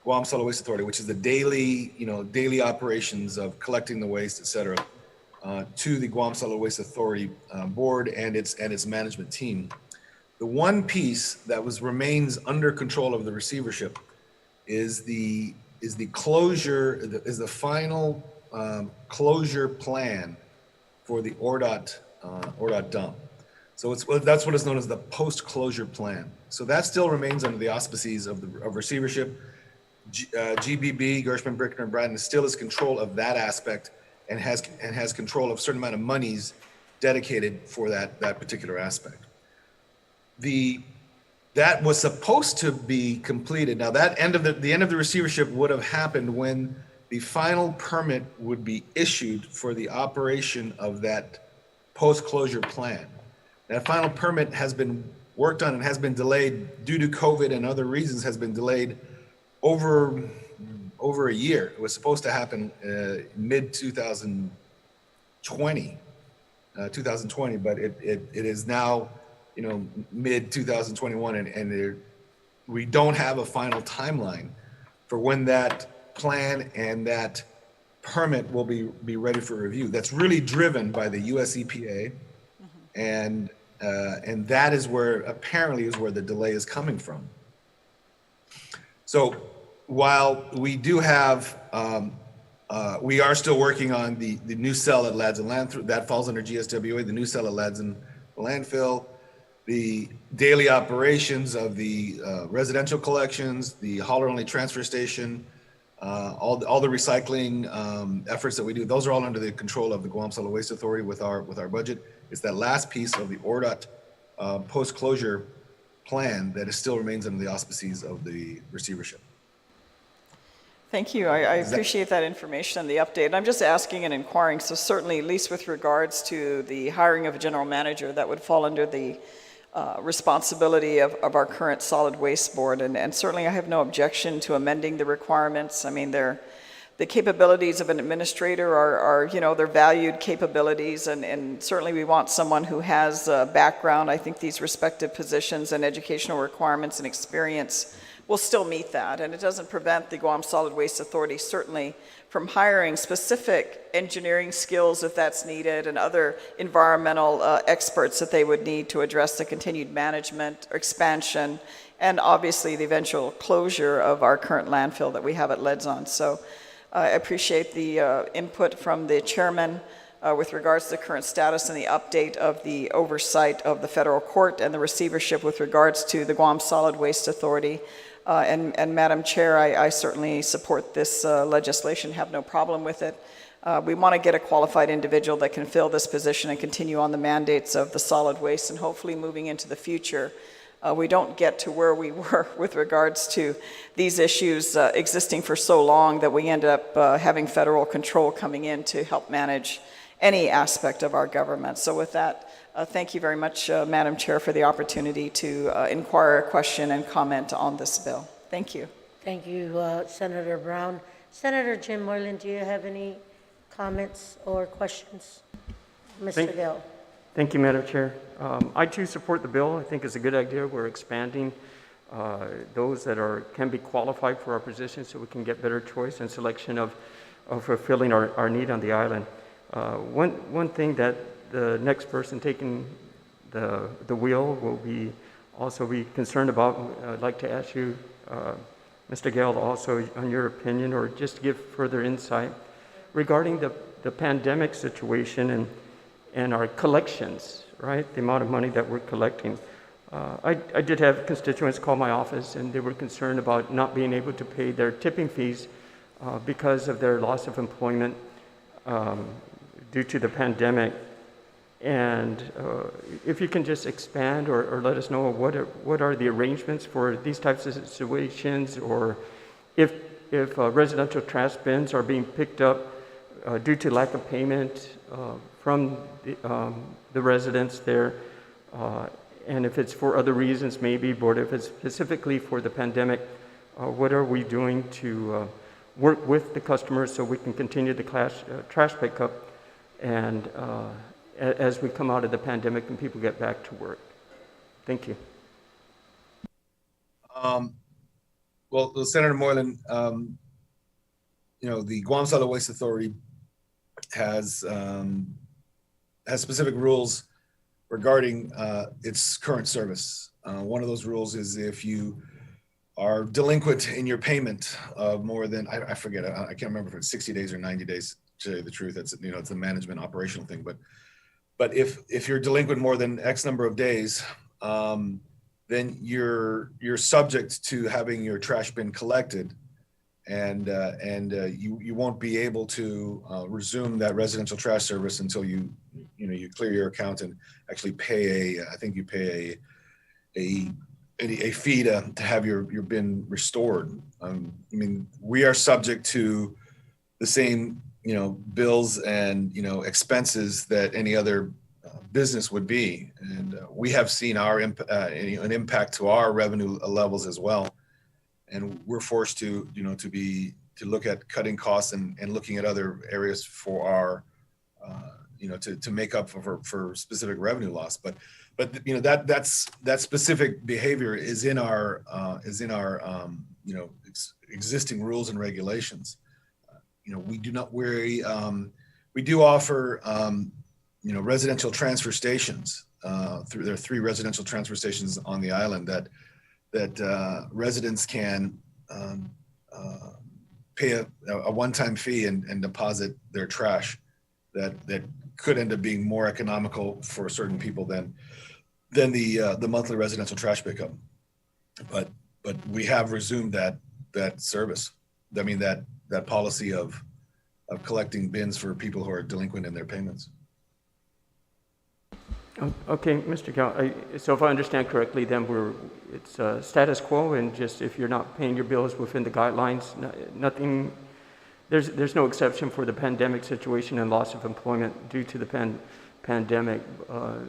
Guam Solid Waste Authority, which is the daily operations of collecting the waste, et cetera, to the Guam Solid Waste Authority board and its management team. The one piece that remains under control of the receivership is the final closure plan for the ORDOT dump. So that's what is known as the post-closure plan. So that still remains under the auspices of receivership. GBB, Gershman, Brickner, and Bratton still has control of that aspect and has control of a certain amount of monies dedicated for that particular aspect. That was supposed to be completed. Now the end of the receivership would have happened when the final permit would be issued for the operation of that post-closure plan. That final permit has been worked on and has been delayed due to COVID and other reasons, has been delayed over a year. It was supposed to happen mid 2020, but it is now mid 2021, and we don't have a final timeline for when that plan and that permit will be ready for review. That's really driven by the US EPA, and that is where the delay is coming from. So while we do have, we are still working on the new cell at Ladson Landfill, that falls under GSWA, the new cell at Ladson Landfill, the daily operations of the residential collections, the hauler-only transfer station, all the recycling efforts that we do, those are all under the control of the Guam Solid Waste Authority with our budget. It's that last piece of the ORDOT post-closure plan that still remains under the auspices of the receivership. Thank you. I appreciate that information and the update. And I'm just asking and inquiring, so certainly, at least with regards to the hiring of a general manager, that would fall under the responsibility of our current solid waste board. And certainly I have no objection to amending the requirements. I mean, the capabilities of an administrator are they're valued capabilities, and certainly we want someone who has a background. I think these respective positions and educational requirements and experience will still meet that, and it doesn't prevent the Guam Solid Waste Authority certainly from hiring specific engineering skills if that's needed, and other environmental experts that they would need to address the continued management, expansion, and obviously the eventual closure of our current landfill that we have at Ledson. So I appreciate the input from the chairman with regards to the current status and the update of the oversight of the federal court and the receivership with regards to the Guam Solid Waste Authority. And Madam Chair, I certainly support this legislation, have no problem with it. We want to get a qualified individual that can fill this position and continue on the mandates of the solid waste, and hopefully moving into the future, we don't get to where we were with regards to these issues existing for so long that we end up having federal control coming in to help manage any aspect of our government. So with that, thank you very much, Madam Chair, for the opportunity to inquire a question and comment on this bill. Thank you. Thank you, Senator Brown. Senator Jim Moylan, do you have any comments or questions? Mr. Gale. Thank you, Madam Chair. I too support the bill. I think it's a good idea. We're expanding those that can be qualified for our positions so we can get better choice and selection of fulfilling our need on the island. One thing that the next person taking the wheel will also be concerned about, I'd like to ask you, Mr. Gale, also on your opinion or just give further insight regarding the pandemic situation and our collections, right? The amount of money that we're collecting. I did have constituents call my office and they were concerned about not being able to pay their tipping fees because of their loss of employment due to the pandemic. And if you can just expand or let us know what are the arrangements for these types of situations, or if residential trash bins are being picked up due to lack of payment from the residents there, and if it's for other reasons maybe, but if it's specifically for the pandemic, what are we doing to work with the customers so we can continue the trash pickup and as we come out of the pandemic and people get back to work? Thank you. Well, Senator Moylan, the Guam Solid Waste Authority has specific rules regarding its current service. One of those rules is if you are delinquent in your payment of more than, I forget, I can't remember if it's 60 days or 90 days, to tell you the truth. That's, it's a management operational thing. But if you're delinquent more than X number of days, then you're subject to having your trash bin collected, and you won't be able to resume that residential trash service until you clear your account and actually pay I think you pay a fee to have your bin restored. We are subject to the same bills and expenses that any other business would be, and we have seen an impact to our revenue levels as well, and we're forced to look at cutting costs and looking at other areas for our to make up for specific revenue loss. But that specific behavior is in our existing rules and regulations. We do offer residential transfer stations. There are 3 residential transfer stations on the island that residents can pay a one-time fee and deposit their trash that could end up being more economical for certain people than the monthly residential trash pickup. But we have resumed that service. That policy of collecting bins for people who are delinquent in their payments. Okay, Mr. Gal, so if I understand correctly, then it's status quo, and just if you're not paying your bills within the guidelines, nothing. There's no exception for the pandemic situation and loss of employment due to the pandemic.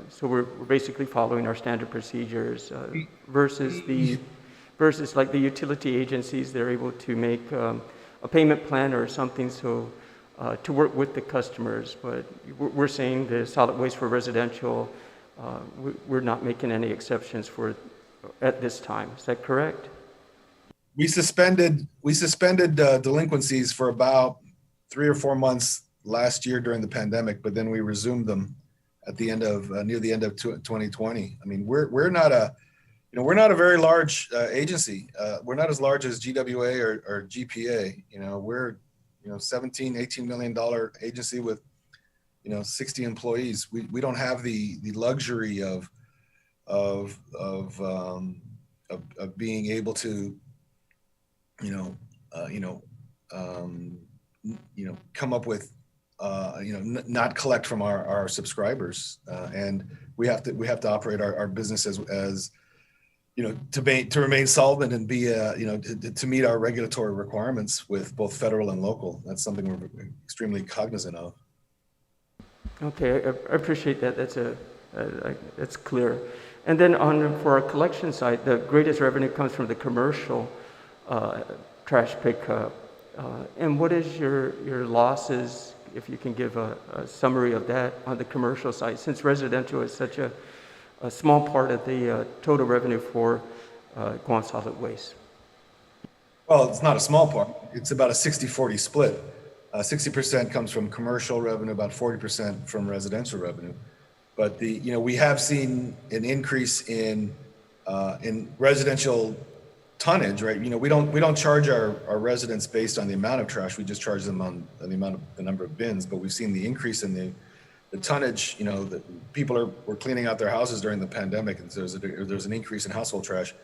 So we're basically following our standard procedures versus like the utility agencies. They're able to make a payment plan or something to work with the customers. But we're saying the solid waste for residential, we're not making any exceptions for at this time. Is that correct? We suspended delinquencies for about 3 or 4 months last year during the pandemic, but then we resumed them at the end of near the end of 2020. We're not a very large agency. We're not as large as GWA or GPA. We're $17-18 million agency with 60 employees. We don't have the luxury of being able to come up with not collect from our subscribers, and we have to operate our business as to remain solvent and be to meet our regulatory requirements with both federal and local. That's something we're extremely cognizant of. Okay, I appreciate that. That's clear. And then for our collection side, the greatest revenue comes from the commercial trash pickup. And what is your losses if you can give a summary of that on the commercial side, since residential is such a small part of the total revenue for Guam Solid Waste. Well, it's not a small part. It's about a 60-40 split. 60% comes from commercial revenue, about 40% from residential revenue. But we have seen an increase in residential tonnage, right? We don't charge our residents based on the amount of trash. We just charge them on the number of bins. But we've seen the increase in the tonnage. That people were cleaning out their houses during the pandemic, and there's an increase in household trash.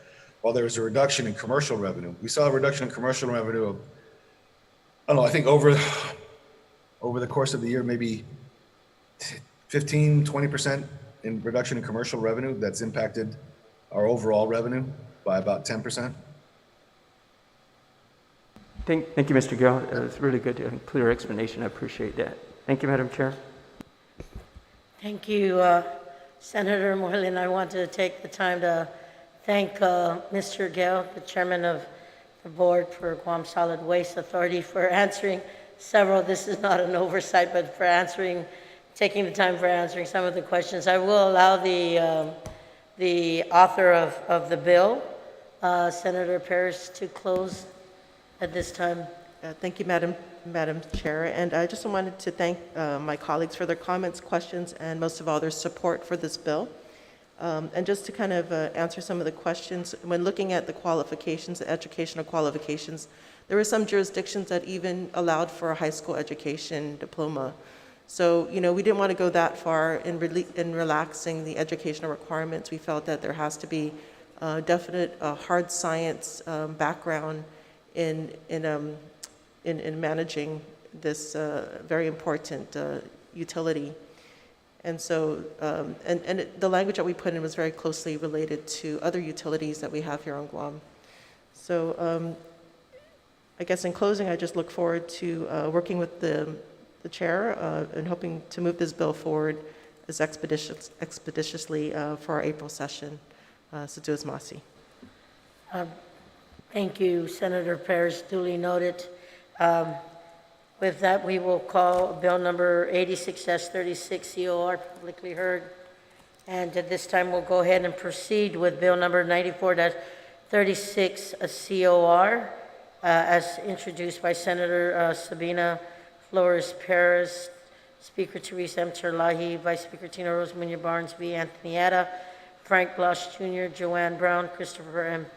While there was a reduction in commercial revenue, we saw a reduction in commercial revenue of, I don't know, I think over the course of the year, maybe 15-20% in reduction in commercial revenue. That's impacted our overall revenue by about 10%. Thank you, Mr. Gale. It's really good and clear explanation. I appreciate that. Thank you, Madam Chair. Thank you, Senator Moylan. I want to take the time to thank Mr. Gale, the chairman of the board for Guam Solid Waste Authority, for answering several, this is not an oversight, but for taking the time for answering some of the questions. I will allow the author of the bill, Senator Perez, to close at this time. Thank you, Madam Chair. And I just wanted to thank my colleagues for their comments, questions, and most of all, their support for this bill. And just to kind of answer some of the questions, when looking at the qualifications, the educational qualifications, there were some jurisdictions that even allowed for a high school education diploma. So, we didn't want to go that far in relaxing the educational requirements. We felt that there has to be a definite hard science background in managing this very important utility. And so, the language that we put in was very closely related to other utilities that we have here on Guam. So, I guess in closing, I just look forward to working with the chair and hoping to move this bill forward as expeditiously for our April session. Satuas Masi. Thank you, Senator Perez, duly noted. With that, we will call bill number 86-36 COR publicly heard. And at this time, we'll go ahead and proceed with bill number 94-36 COR as introduced by Senator Sabina, Flores, Perez, Speaker Therese M. Terlaje, Vice Speaker Tina Rose Muña Barnes V. Anthony Atta, Frank Blas Jr., Joanne Brown, Christopher M.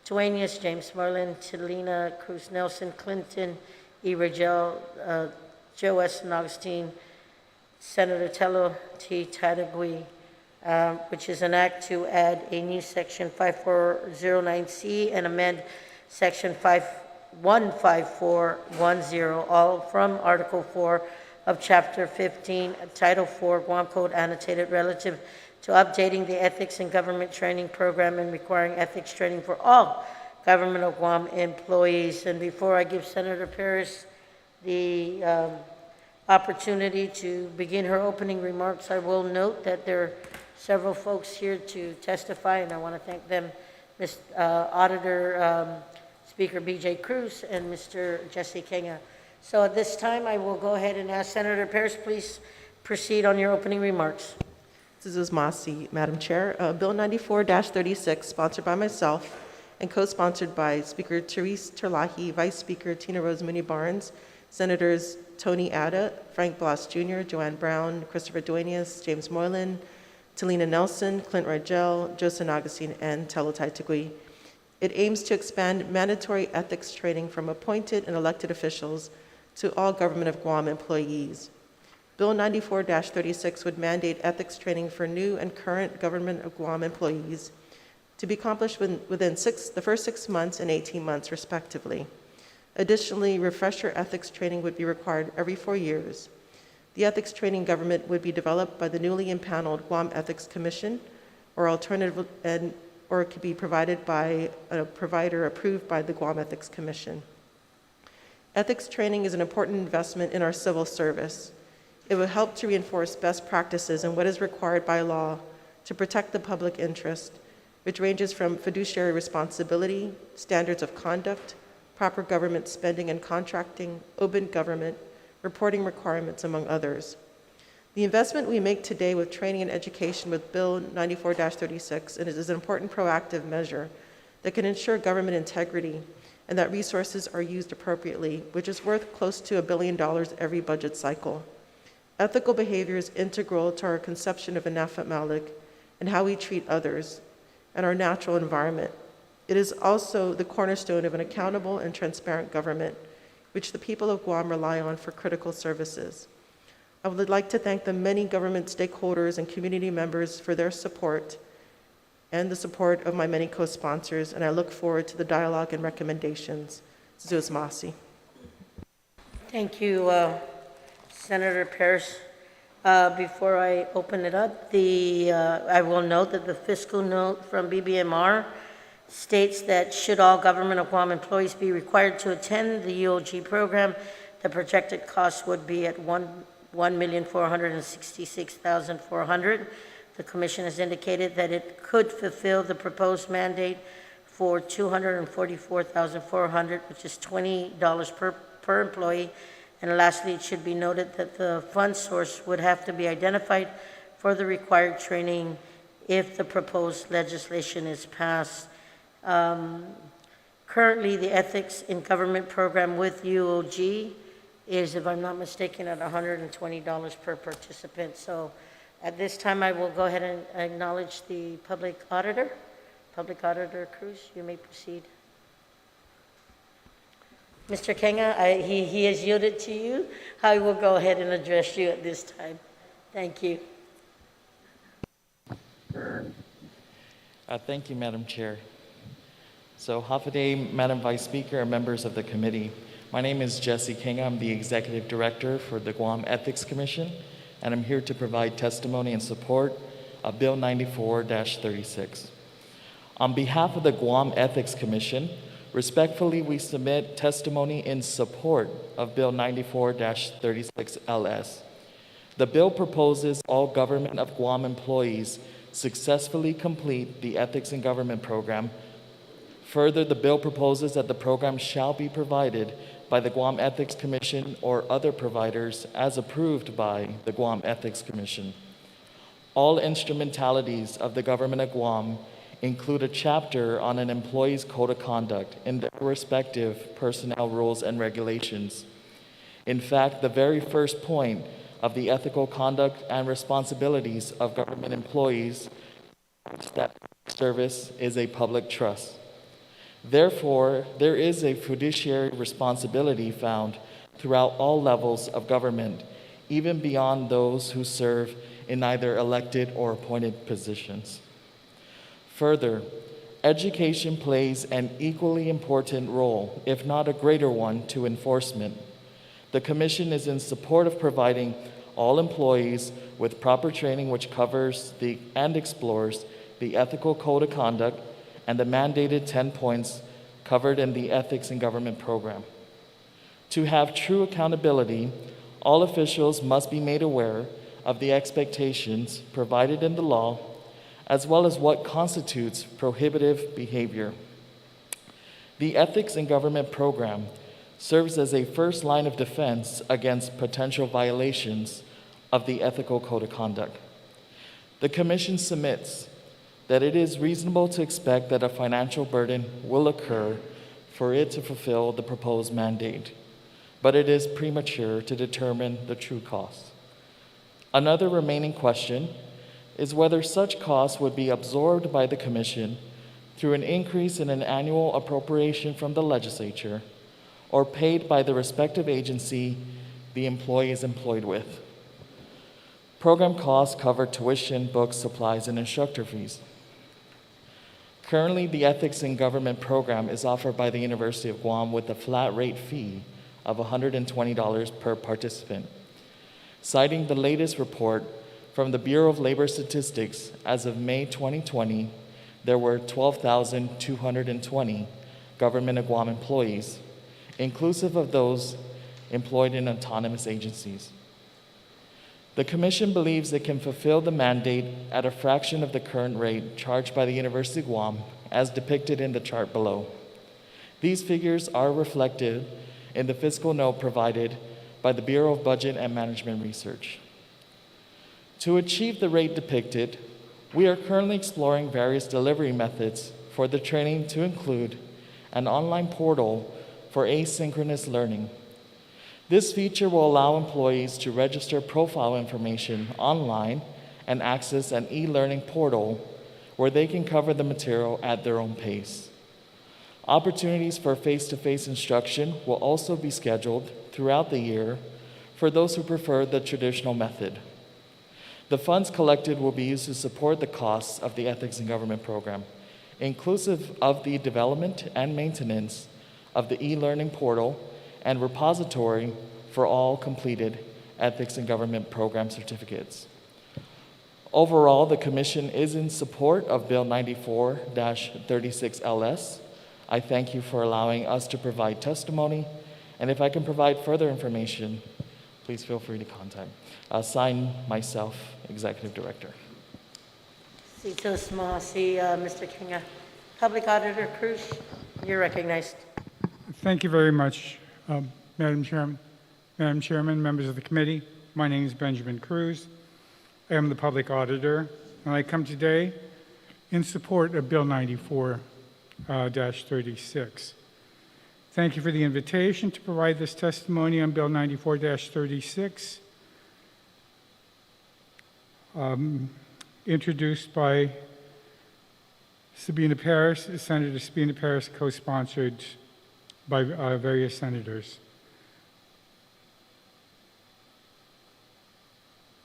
Dueñas, James Moylan, Telena, Cruz Nelson, Clynton, Ridgell, Joe S. and Agustin, Senator Telo T. Taitague, which is an act to add a new section 5409C and amend section 15410, all from Article 4 of Chapter 15, Title 4, Guam Code Annotated, relative to updating the Ethics and Government Training Program and requiring ethics training for all Government of Guam employees. And before I give Senator Perez the opportunity to begin her opening remarks, I will note that there are several folks here to testify, and I want to thank them, Auditor Speaker B.J. Cruz and Mr. Jesse Kenya. So at this time, I will go ahead and ask Senator Perez, please proceed on your opening remarks. Satuas Masi, Madam Chair. Bill 94-36, sponsored by myself and co-sponsored by Speaker Therese Terlaje, Vice Speaker Tina Rose Muña Barnes, Senators Tony Atta, Frank Blas Jr., Joanne Brown, Christopher Dueñas, James Moylan, Telena Nelson, Clynton Ridgell, Joseph Agustin, and Telo Taitague. It aims to expand mandatory ethics training from appointed and elected officials to all Government of Guam employees. Bill 94-36 would mandate ethics training for new and current Government of Guam employees to be accomplished within the first 6 months and 18 months, respectively. Additionally, refresher ethics training would be required every 4 years. The ethics training government would be developed by the newly impaneled Guam Ethics Commission, or or it could be provided by a provider approved by the Guam Ethics Commission. Ethics training is an important investment in our civil service. It will help to reinforce best practices and what is required by law to protect the public interest, which ranges from fiduciary responsibility, standards of conduct, proper government spending and contracting, open government, reporting requirements, among others. The investment we make today with training and education with Bill 94-36 is an important proactive measure that can ensure government integrity and that resources are used appropriately, which is worth close to $1 billion every budget cycle. Ethical behavior is integral to our conception of Anafat Malik and how we treat others and our natural environment. It is also the cornerstone of an accountable and transparent government, which the people of Guam rely on for critical services. I would like to thank the many government stakeholders and community members for their support and the support of my many co-sponsors, and I look forward to the dialogue and recommendations. Zeus Masi. Thank you, Senator Perez. Before I open it up, I will note that the fiscal note from BBMR states that should all government of Guam employees be required to attend the UOG program, the projected cost would be at $1,466,400. The Commission has indicated that it could fulfill the proposed mandate for $244,400, which is $20 per employee. And lastly, it should be noted that the fund source would have to be identified for the required training if the proposed legislation is passed. Currently, the Ethics in Government program with UOG is, if I'm not mistaken, at $120 per participant. So at this time, I will go ahead and acknowledge the Public Auditor. Public Auditor Cruz, you may proceed. Mr. Kenga, he has yielded to you. I will go ahead and address you at this time. Thank you. Thank you, Madam Chair. So, Hafaday, Madam Vice Speaker, and members of the committee. My name is Jesse Kenga. I'm the Executive Director for the Guam Ethics Commission, and I'm here to provide testimony in support of Bill 94-36. On behalf of the Guam Ethics Commission, respectfully, we submit testimony in support of Bill 94-36 LS. The bill proposes all government of Guam employees successfully complete the Ethics in Government program. Further, the bill proposes that the program shall be provided by the Guam Ethics Commission or other providers as approved by the Guam Ethics Commission. All instrumentalities of the government of Guam include a chapter on an employee's code of conduct in their respective personnel rules and regulations. In fact, the very first point of the ethical conduct and responsibilities of government employees that service is a public trust. Therefore, there is a fiduciary responsibility found throughout all levels of government, even beyond those who serve in either elected or appointed positions. Further, education plays an equally important role, if not a greater one, to enforcement. The Commission is in support of providing all employees with proper training which covers and explores the ethical code of conduct and the mandated 10 points covered in the Ethics in Government program. To have true accountability, all officials must be made aware of the expectations provided in the law, as well as what constitutes prohibitive behavior. The Ethics in Government program serves as a first line of defense against potential violations of the ethical code of conduct. The Commission submits that it is reasonable to expect that a financial burden will occur for it to fulfill the proposed mandate, but it is premature to determine the true cost. Another remaining question is whether such costs would be absorbed by the Commission through an increase in an annual appropriation from the legislature or paid by the respective agency the employee is employed with. Program costs cover tuition, books, supplies, and instructor fees. Currently, the Ethics in Government program is offered by the University of Guam with a flat rate fee of $120 per participant. Citing the latest report from the Bureau of Labor Statistics, as of May 2020, there were 12,220 government of Guam employees, inclusive of those employed in autonomous agencies. The Commission believes it can fulfill the mandate at a fraction of the current rate charged by the University of Guam, as depicted in the chart below. These figures are reflected in the fiscal note provided by the Bureau of Budget and Management Research. To achieve the rate depicted, we are currently exploring various delivery methods for the training to include an online portal for asynchronous learning. This feature will allow employees to register profile information online and access an e-learning portal where they can cover the material at their own pace. Opportunities for face-to-face instruction will also be scheduled throughout the year for those who prefer the traditional method. The funds collected will be used to support the costs of the Ethics in Government program, inclusive of the development and maintenance of the e-learning portal and repository for all completed Ethics in Government program certificates. Overall, the Commission is in support of Bill 94-36LS. I thank you for allowing us to provide testimony, and if I can provide further information, please feel free to contact. Sign myself, Executive Director. Mr. King. Public Auditor Cruz, you're recognized. Thank you very much, Madam Chairman. Madam Chairman, members of the committee, my name is Benjamin Cruz. I am the Public Auditor, and I come today in support of Bill 94-36. Thank you for the invitation to provide this testimony on Bill 94-36, introduced by Sabina Perez, Senator Sabina Perez, co-sponsored by various senators.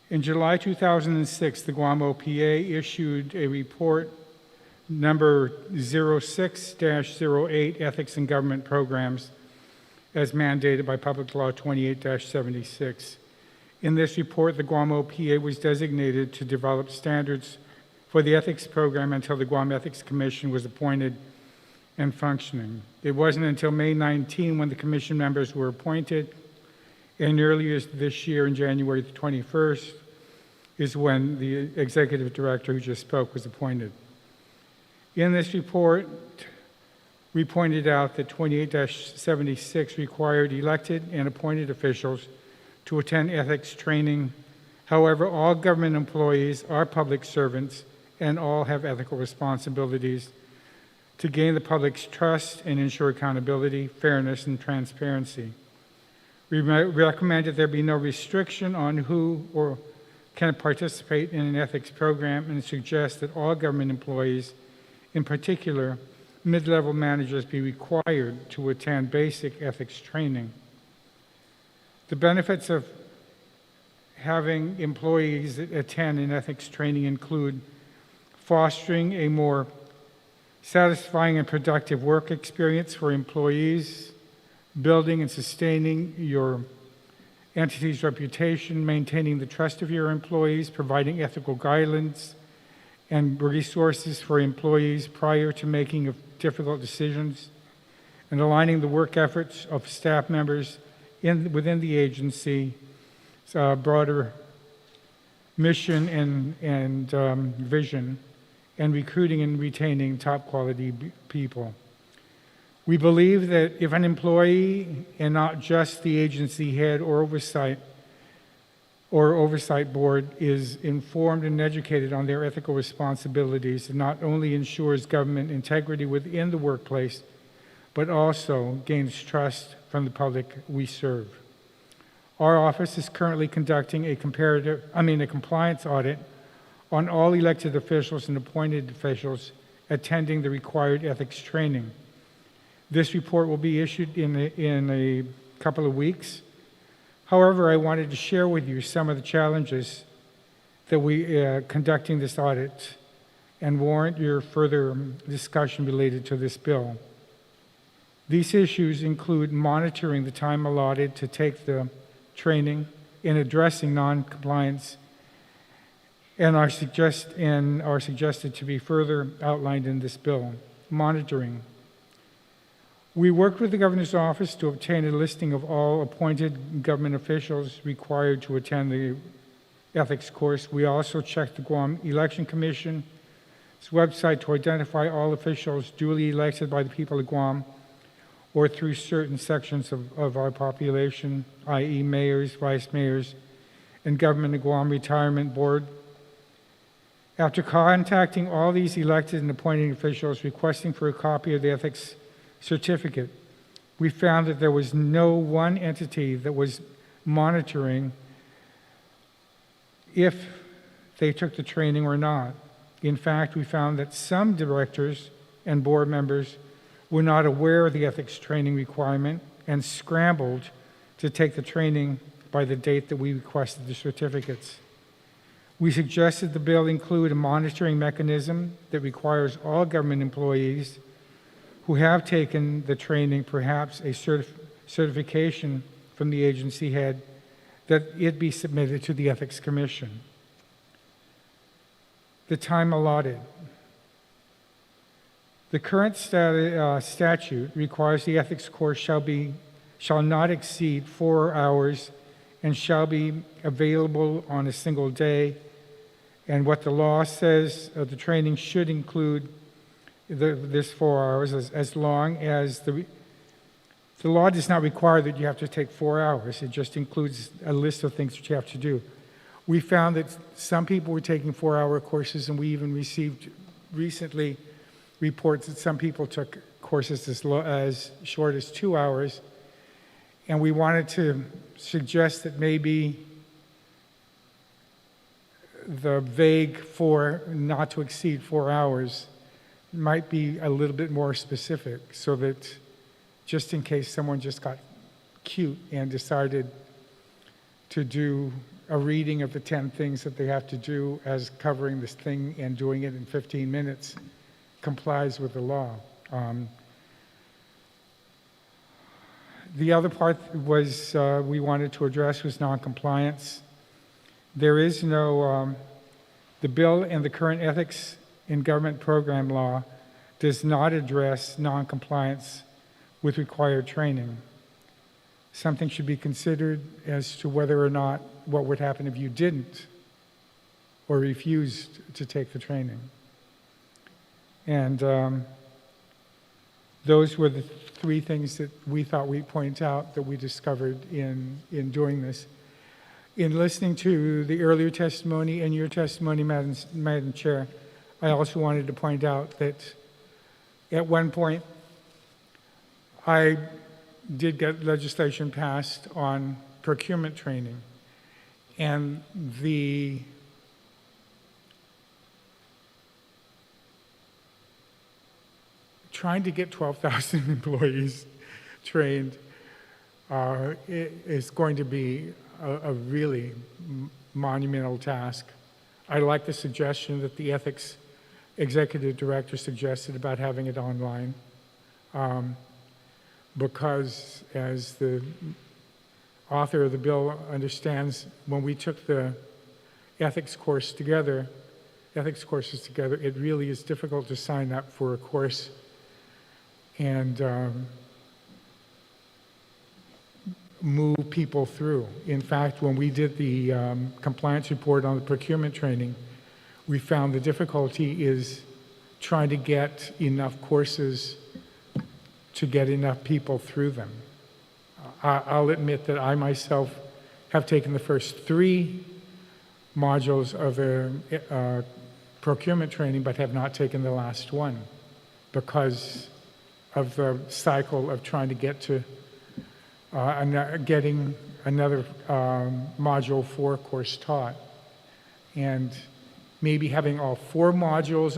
In July 2006, the Guam OPA issued a report number 06-08, Ethics in Government Programs, as mandated by Public Law 28-76. In this report, the Guam OPA was designated to develop standards for the ethics program until the Guam Ethics Commission was appointed and functioning. It wasn't until May 19 when the commission members were appointed, and earlier this year, in January 21st, is when the executive director who just spoke was appointed. In this report, we pointed out that 28-76 required elected and appointed officials to attend ethics training. However, all government employees are public servants and all have ethical responsibilities to gain the public's trust and ensure accountability, fairness, and transparency. We recommend that there be no restriction on who or can participate in an ethics program and suggest that all government employees, in particular mid-level managers, be required to attend basic ethics training. The benefits of having employees attend an ethics training include fostering a more satisfying and productive work experience for employees, building and sustaining your entity's reputation, maintaining the trust of your employees, providing ethical guidelines and resources for employees prior to making of difficult decisions, and aligning the work efforts of staff members within the agency's broader mission and vision, and recruiting and retaining top quality people. We believe that if an employee, and not just the agency head or oversight board, is informed and educated on their ethical responsibilities, it not only ensures government integrity within the workplace, but also gains trust from the public we serve. Our office is currently conducting a compliance audit on all elected officials and appointed officials attending the required ethics training. This report will be issued in a couple of weeks. However, I wanted to share with you some of the challenges that we conducting this audit and warrant your further discussion related to this bill. These issues include monitoring the time allotted to take the training in addressing non-compliance and are suggested to be further outlined in this bill. Monitoring. We worked with the Governor's Office to obtain a listing of all appointed government officials required to attend the ethics course. We also checked the Guam Election Commission's website to identify all officials duly elected by the people of Guam or through certain sections of our population, i.e. mayors, vice mayors, and Government of Guam Retirement Board. After contacting all these elected and appointed officials requesting for a copy of the ethics certificate, we found that there was no one entity that was monitoring if they took the training or not. In fact, we found that some directors and board members were not aware of the ethics training requirement and scrambled to take the training by the date that we requested the certificates. We suggested the bill include a monitoring mechanism that requires all government employees who have taken the training, perhaps a certification from the agency head, that it be submitted to the Ethics Commission. The time allotted. The current statute requires the ethics course shall not exceed 4 hours and shall be available on a single day. And what the law says, the training should include this 4 hours as long as the law does not require that you have to take 4 hours. It just includes a list of things that you have to do. We found that some people were taking 4-hour courses, and we even received recently reports that some people took courses as short as 2 hours. And we wanted to suggest that maybe the vague not to exceed 4 hours might be a little bit more specific, so that just in case someone just got cute and decided to do a reading of the 10 things that they have to do as covering this thing and doing it in 15 minutes complies with the law. The other part was we wanted to address was noncompliance. There is no, the bill and the current ethics in government program law does not address noncompliance with required training. Something should be considered as to whether or not what would happen if you didn't or refused to take the training. And those were the 3 things that we thought we'd point out that we discovered in doing this. In listening to the earlier testimony and your testimony, Madam Chair, I also wanted to point out that at one point I did get legislation passed on procurement training, and trying to get 12,000 employees trained is going to be a really monumental task. I like the suggestion that the ethics executive director suggested about having it online, because as the author of the bill understands, when we took the ethics courses together, it really is difficult to sign up for a course and move people through. In fact, when we did the compliance report on the procurement training, we found the difficulty is trying to get enough courses to get enough people through them. I'll admit that I myself have taken the first 3 modules of the procurement training, but have not taken the last one because of the cycle of trying to get to getting another module 4 course taught. And maybe having all 4 modules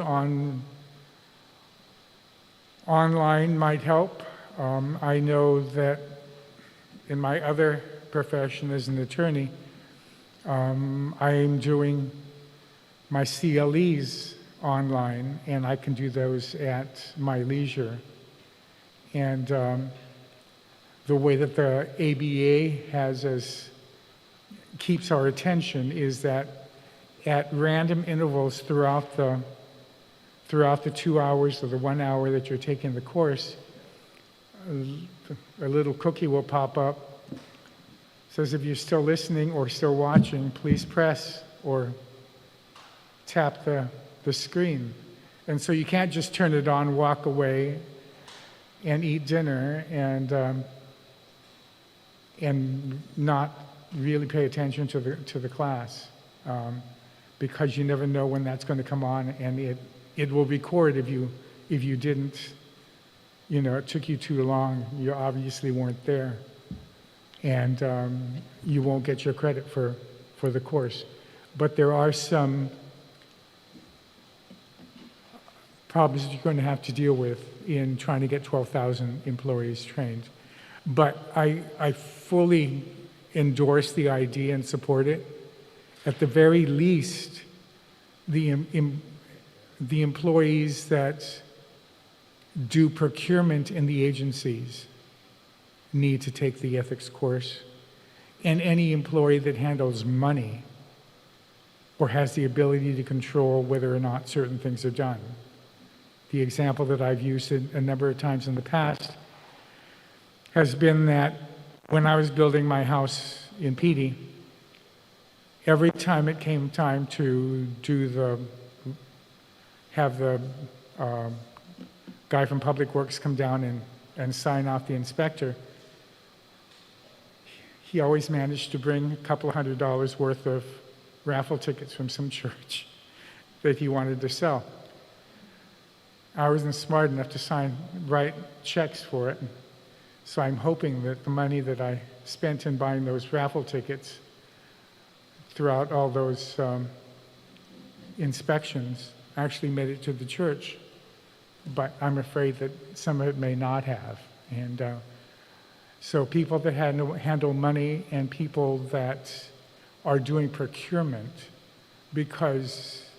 online might help. I know that in my other profession as an attorney, I'm doing my CLEs online, and I can do those at my leisure. And the way that the ABA keeps our attention is that at random intervals throughout the 2 hours or the 1 hour that you're taking the course, a little cookie will pop up. Says if you're still listening or still watching, please press or tap the screen. And so you can't just turn it on, walk away, and eat dinner and not really pay attention to the class, because you never know when that's going to come on, and it will record if you didn't, it took you too long, you obviously weren't there, and you won't get your credit for the course. But there are some problems that you're going to have to deal with in trying to get 12,000 employees trained. But I fully endorse the idea and support it. At the very least, the employees that do procurement in the agencies need to take the ethics course. And any employee that handles money or has the ability to control whether or not certain things are done. The example that I've used a number of times in the past has been that when I was building my house in Petey, every time it came time to have the guy from Public Works come down and sign off the inspector, he always managed to bring a couple $100 worth of raffle tickets from some church that he wanted to sell. I wasn't smart enough to write checks for it, so I'm hoping that the money that I spent in buying those raffle tickets throughout all those inspections actually made it to the church, but I'm afraid that some of it may not have. And so people that handle money and people that are doing procurement, because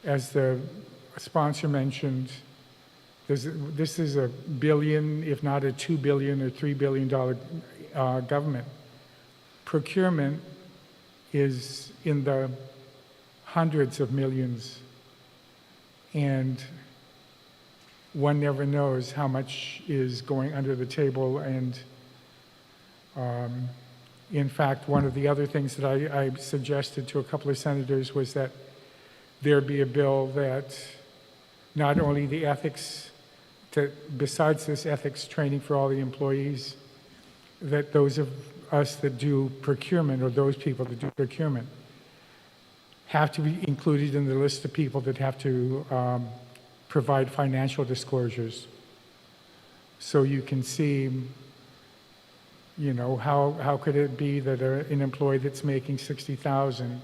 as the sponsor mentioned, this is $1 billion, if not a $2 billion or $3 billion government. Procurement is in the hundreds of millions, and one never knows how much is going under the table. And in fact, one of the other things that I suggested to a couple of senators was that there be a bill that not only the ethics, that besides this ethics training for all the employees, that those of us that do procurement, or those people that do procurement, have to be included in the list of people that have to provide financial disclosures. So you can see, how could it be that an employee that's making $60,000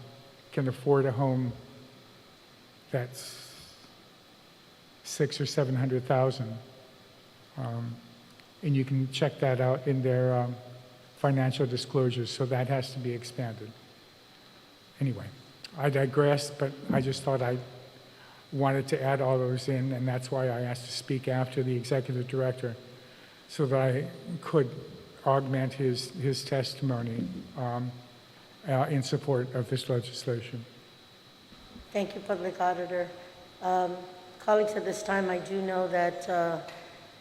can afford a home that's $600,000 or $700,000, and you can check that out in their financial disclosures. So that has to be expanded. Anyway, I digress, but I just thought I wanted to add all those in, and that's why I asked to speak after the executive director, so that I could augment his testimony in support of this legislation. Thank you, Public Auditor. Colleagues, at this time, I do know that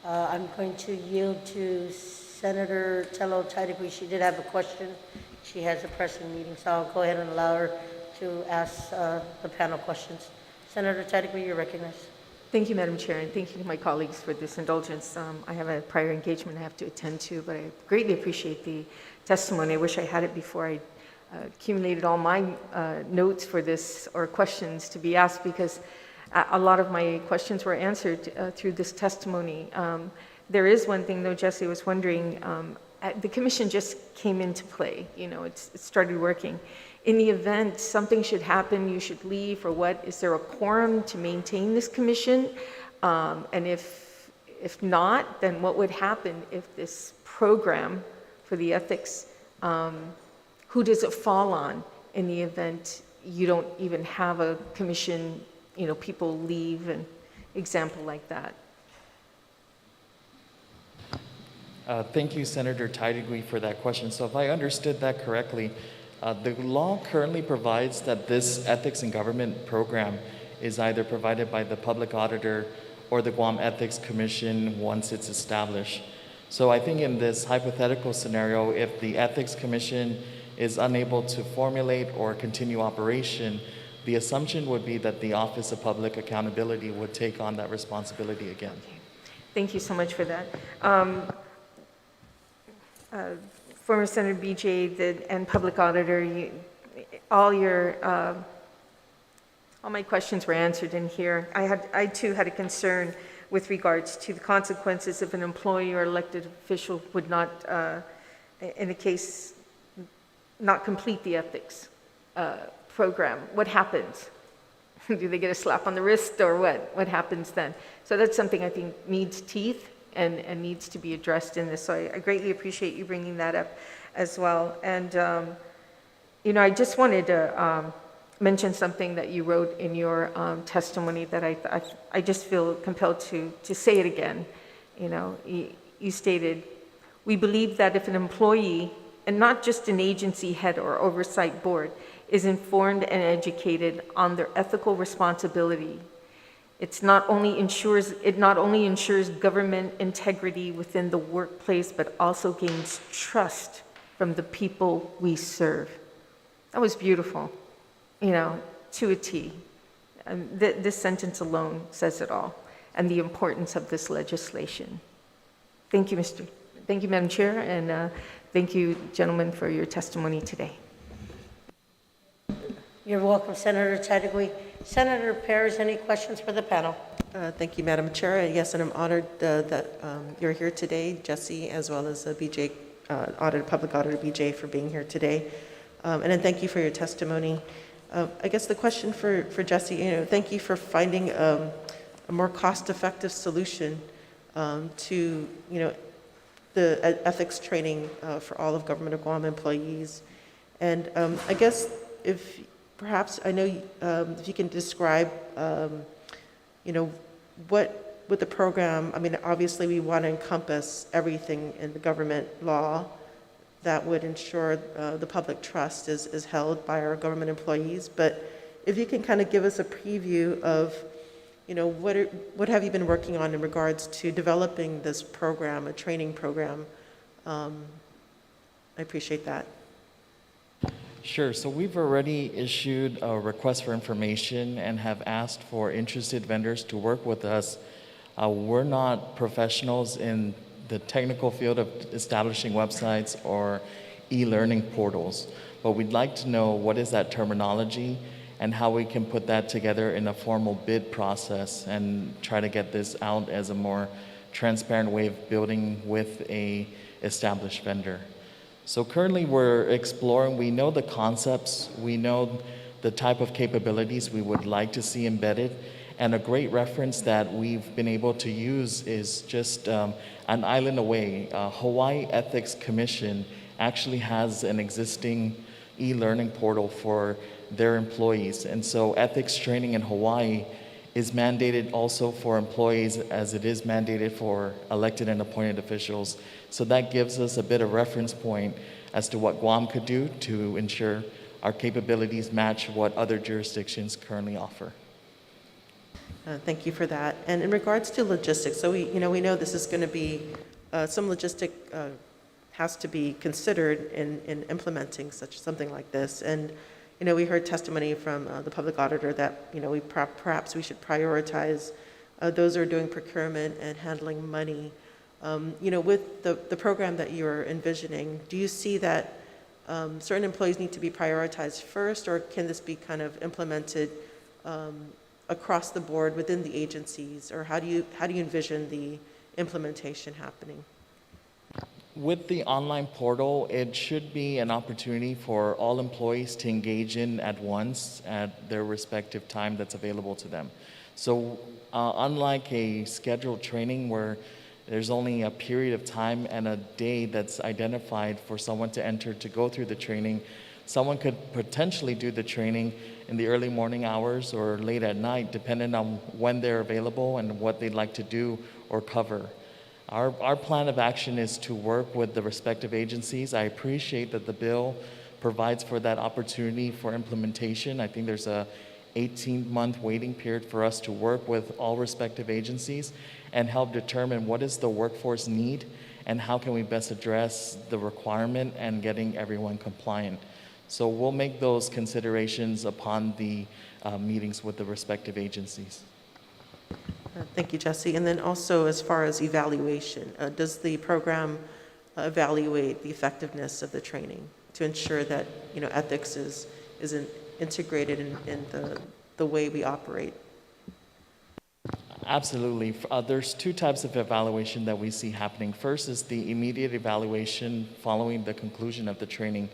I'm going to yield to Senator Telo Taitague. She did have a question. She has a pressing meeting, so I'll go ahead and allow her to ask the panel questions. Senator Taitague, you're recognized. Thank you, Madam Chair, and thank you to my colleagues for this indulgence. I have a prior engagement I have to attend to, but I greatly appreciate the testimony. I wish I had it before I accumulated all my notes for this, or questions to be asked, because a lot of my questions were answered through this testimony. There is one thing, though, Jesse, I was wondering, the commission just came into play, it started working. In the event something should happen, you should leave, or what, is there a quorum to maintain this commission? And if not, then what would happen if this program for the ethics, who does it fall on in the event you don't even have a commission, people leave, an example like that? Thank you, Senator Taitague, for that question. So if I understood that correctly, the law currently provides that this ethics in government program is either provided by the public auditor or the Guam Ethics Commission once it's established. So I think in this hypothetical scenario, if the Ethics Commission is unable to formulate or continue operation, the assumption would be that the Office of Public Accountability would take on that responsibility again. Thank you so much for that. Former Senator BJ and Public Auditor, all my questions were answered in here. I too had a concern with regards to the consequences if an employee or elected official would not, in a case, not complete the ethics program. What happens? Do they get a slap on the wrist or what? What happens then? So that's something I think needs teeth and needs to be addressed in this. So I greatly appreciate you bringing that up as well. And, I just wanted to mention something that you wrote in your testimony that I just feel compelled to say it again. You stated, we believe that if an employee, and not just an agency head or oversight board, is informed and educated on their ethical responsibility, it not only ensures government integrity within the workplace, but also gains trust from the people we serve. That was beautiful, to a T. And this sentence alone says it all, and the importance of this legislation. Thank you, Madam Chair, and thank you, gentlemen, for your testimony today. You're welcome, Senator Taitague. Senator Perez, any questions for the panel? Thank you, Madam Chair. Yes, and I'm honored that you're here today, Jesse, as well as BJ, Public Auditor BJ, for being here today. And then thank you for your testimony. I guess the question for Jesse, thank you for finding a more cost-effective solution to, the ethics training for all of Government of Guam employees. And I guess if perhaps, I know if you can describe, what the program, obviously we want to encompass everything in the government law that would ensure the public trust is held by our government employees. But if you can kind of give us a preview of, what have you been working on in regards to developing this program, a training program? I appreciate that. Sure. So we've already issued a request for information and have asked for interested vendors to work with us. We're not professionals in the technical field of establishing websites or e-learning portals, but we'd like to know what is that terminology and how we can put that together in a formal bid process and try to get this out as a more transparent way of building with a established vendor. So currently we're exploring, we know the concepts, we know the type of capabilities we would like to see embedded, and a great reference that we've been able to use is just an island away. Hawaii Ethics Commission actually has an existing e-learning portal for their employees. And so ethics training in Hawaii is mandated also for employees as it is mandated for elected and appointed officials. So that gives us a bit of reference point as to what Guam could do to ensure our capabilities match what other jurisdictions currently offer. Thank you for that. And in regards to logistics, so we know this is going to be, some logistic has to be considered in implementing something like this. And we heard testimony from the public auditor that perhaps we should prioritize those who are doing procurement and handling money. With the program that you're envisioning, do you see that certain employees need to be prioritized first, or can this be kind of implemented across the board within the agencies, or how do you envision the implementation happening? With the online portal, it should be an opportunity for all employees to engage in at once at their respective time that's available to them. So unlike a scheduled training where there's only a period of time and a day that's identified for someone to enter to go through the training, someone could potentially do the training in the early morning hours or late at night, depending on when they're available and what they'd like to do or cover. Our plan of action is to work with the respective agencies. I appreciate that the bill provides for that opportunity for implementation. I think there's a 18-month waiting period for us to work with all respective agencies and help determine what is the workforce need and how can we best address the requirement and getting everyone compliant. So we'll make those considerations upon the meetings with the respective agencies. Thank you, Jesse. And then also, as far as evaluation, does the program evaluate the effectiveness of the training to ensure that, ethics is integrated in the way we operate? Absolutely. There's two types of evaluation that we see happening. First is the immediate evaluation following the conclusion of the training.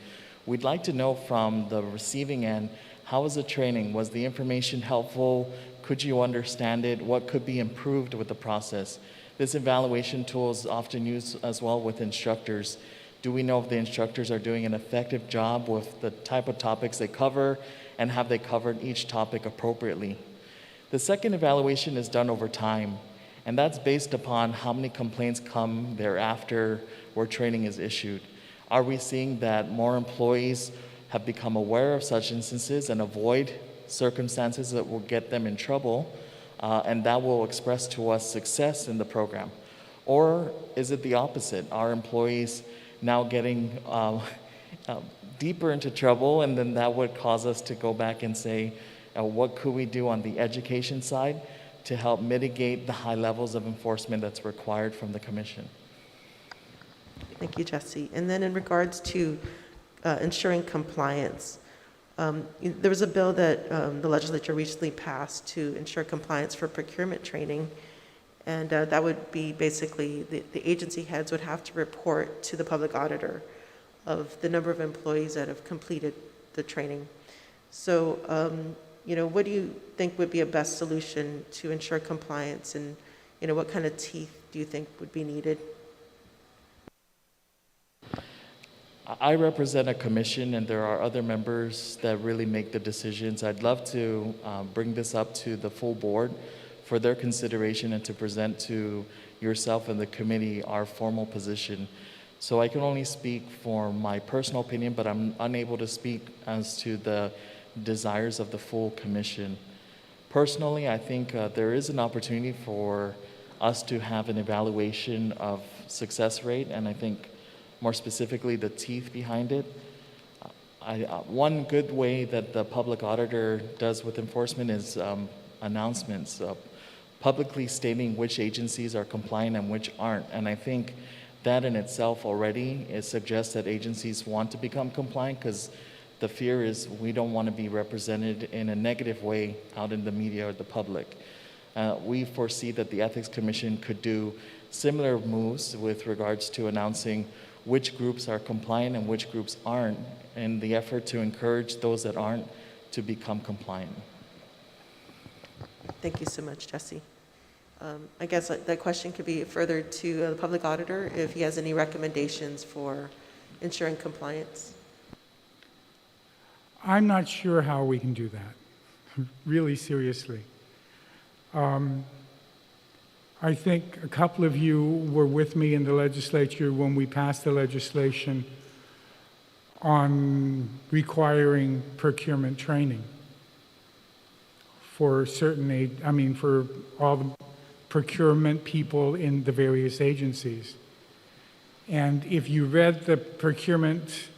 We'd like to know from the receiving end, how was the training? Was the information helpful? Could you understand it? What could be improved with the process? This evaluation tool is often used as well with instructors. Do we know if the instructors are doing an effective job with the type of topics they cover, and have they covered each topic appropriately? The second evaluation is done over time, and that's based upon how many complaints come thereafter where training is issued. Are we seeing that more employees have become aware of such instances and avoid circumstances that will get them in trouble, and that will express to us success in the program? Or is it the opposite? Are employees now getting deeper into trouble, and then that would cause us to go back and say, what could we do on the education side to help mitigate the high levels of enforcement that's required from the Commission? Thank you, Jesse. And then in regards to ensuring compliance, there was a bill that the legislature recently passed to ensure compliance for procurement training. And that would be basically the agency heads would have to report to the public auditor of the number of employees that have completed the training. So, what do you think would be a best solution to ensure compliance, and, what kind of teeth do you think would be needed? I represent a commission, and there are other members that really make the decisions. I'd love to bring this up to the full board for their consideration and to present to yourself and the committee our formal position. So I can only speak for my personal opinion, but I'm unable to speak as to the desires of the full commission. Personally, I think there is an opportunity for us to have an evaluation of success rate, and I think more specifically the teeth behind it. One good way that the public auditor does with enforcement is announcements, publicly stating which agencies are compliant and which aren't. And I think that in itself already suggests that agencies want to become compliant, because the fear is we don't want to be represented in a negative way out in the media or the public. We foresee that the Ethics Commission could do similar moves with regards to announcing which groups are compliant and which groups aren't, in the effort to encourage those that aren't to become compliant. Thank you so much, Jesse. I guess that question could be furthered to the public auditor if he has any recommendations for ensuring compliance. I'm not sure how we can do that, really seriously. I think a couple of you were with me in the legislature when we passed the legislation on requiring procurement training for for all the procurement people in the various agencies. And if you read the procurement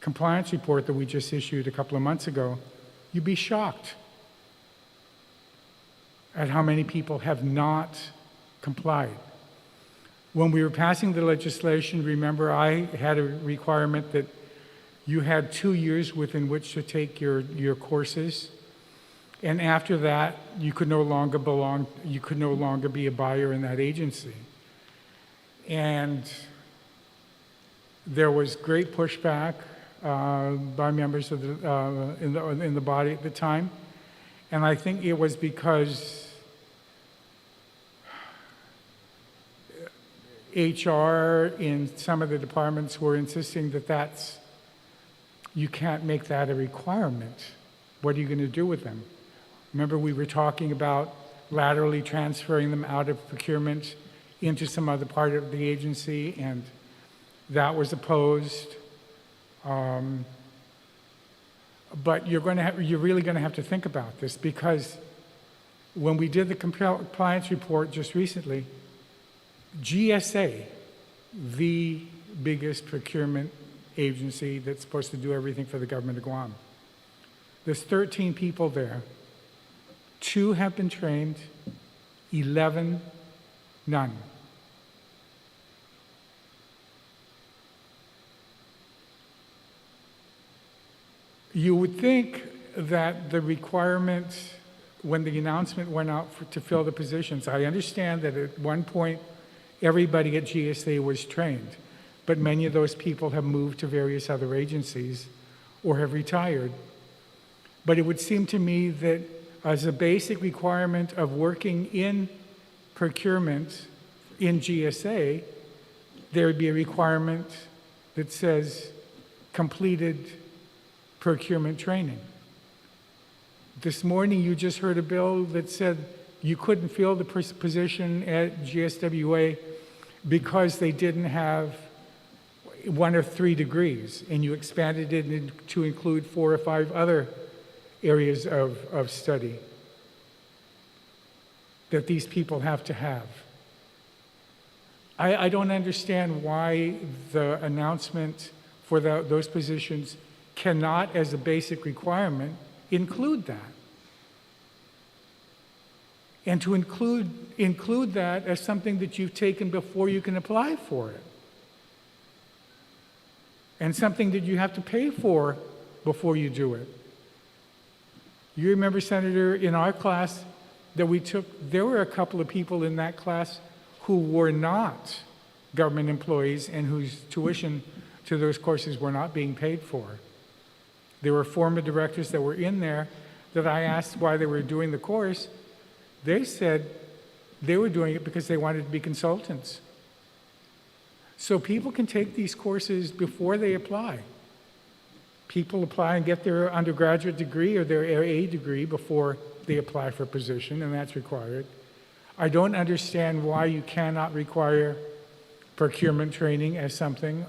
compliance report that we just issued a couple of months ago, you'd be shocked at how many people have not complied. When we were passing the legislation, remember, I had a requirement that you had 2 years within which to take your courses, and after that, you could no longer be a buyer in that agency. And there was great pushback by members of in the body at the time, and I think it was because HR in some of the departments were insisting that you can't make that a requirement. What are you going to do with them? Remember, we were talking about laterally transferring them out of procurement into some other part of the agency, and that was opposed. But you're really going to have to think about this, because when we did the compliance report just recently, GSA, the biggest procurement agency that's supposed to do everything for the government of Guam. There's 13 people there. 2 have been trained, 11, none. You would think that the requirement, when the announcement went out to fill the positions, I understand that at one point everybody at GSA was trained, but many of those people have moved to various other agencies or have retired. But it would seem to me that as a basic requirement of working in procurement in GSA, there would be a requirement that says completed procurement training. This morning, you just heard a bill that said you couldn't fill the position at GSWA because they didn't have 1 or 3 degrees, and you expanded it to include 4 or 5 other areas of study that these people have to have. I don't understand why the announcement for those positions cannot, as a basic requirement, include that. And to include that as something that you've taken before you can apply for it. And something that you have to pay for before you do it. You remember, Senator, in our class that we took, there were a couple of people in that class who were not government employees and whose tuition to those courses were not being paid for. There were former directors that were in there that I asked why they were doing the course. They said they were doing it because they wanted to be consultants. So people can take these courses before they apply. People apply and get their undergraduate degree or their AA degree before they apply for a position, and that's required. I don't understand why you cannot require procurement training as something,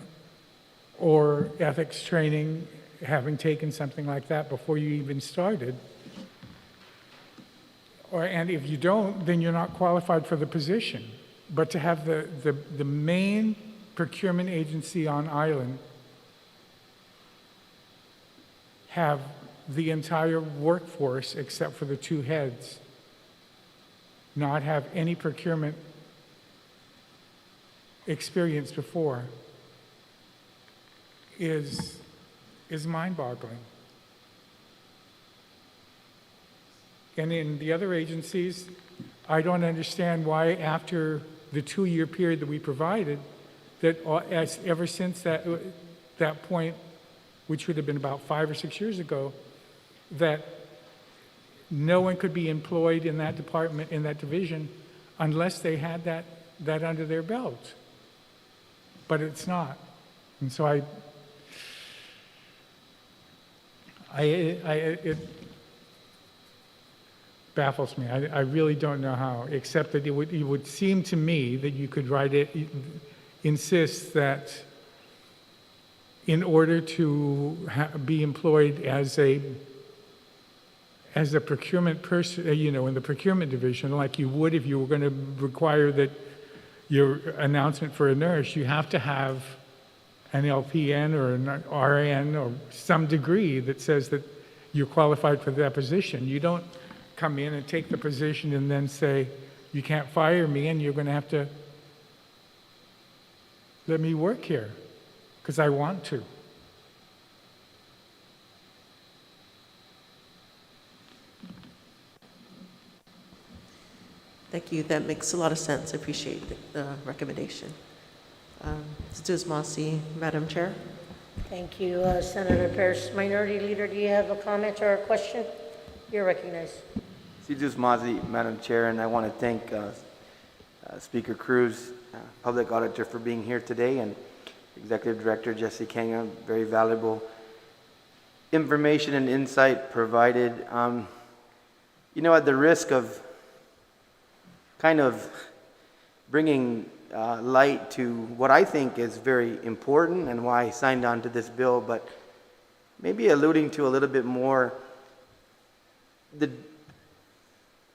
or ethics training, having taken something like that before you even started. And if you don't, then you're not qualified for the position. But to have the main procurement agency on island have the entire workforce, except for the 2 heads, not have any procurement experience before is mind-boggling. And in the other agencies, I don't understand why after the 2-year period that we provided, that ever since that point, which would have been about 5 or 6 years ago, that no one could be employed in that department, in that division, unless they had that under their belt. But it's not. And so it baffles me. I really don't know how, except that it would seem to me that you could insist that in order to be employed as a procurement person, in the procurement division, like you would if you were going to require that your announcement for a nurse, you have to have an LPN or an RN or some degree that says that you're qualified for that position. You don't come in and take the position and then say, you can't fire me and you're going to have to let me work here because I want to. Thank you. That makes a lot of sense. I appreciate the recommendation. Madam Chair. Thank you, Senator Perez. Minority Leader, do you have a comment or a question? You're recognized. Madam Chair, and I want to thank Speaker Cruz, Public Auditor, for being here today, and Executive Director Jesse Kenga. Very valuable information and insight provided. At the risk of kind of bringing light to what I think is very important and why I signed on to this bill, but maybe alluding to a little bit more the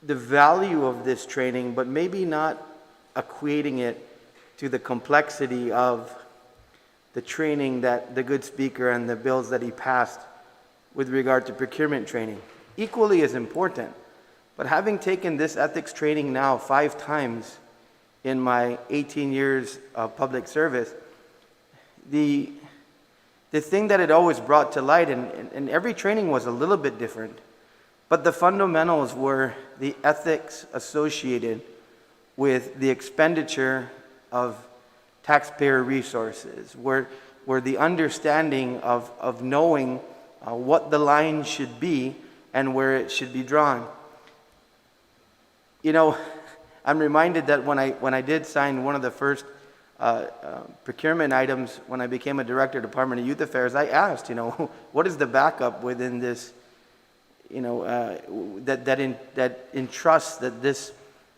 value of this training, but maybe not equating it to the complexity of the training that the good speaker and the bills that he passed with regard to procurement training. Equally as important, but having taken this ethics training now 5 times in my 18 years of public service, the thing that it always brought to light, and every training was a little bit different, but the fundamentals were the ethics associated with the expenditure of taxpayer resources, were the understanding of knowing what the line should be and where it should be drawn. You know, I'm reminded that when I did sign one of the first procurement items when I became a director of Department of Youth Affairs, I asked, you know, what is the backup within this, you know, that entrusts that this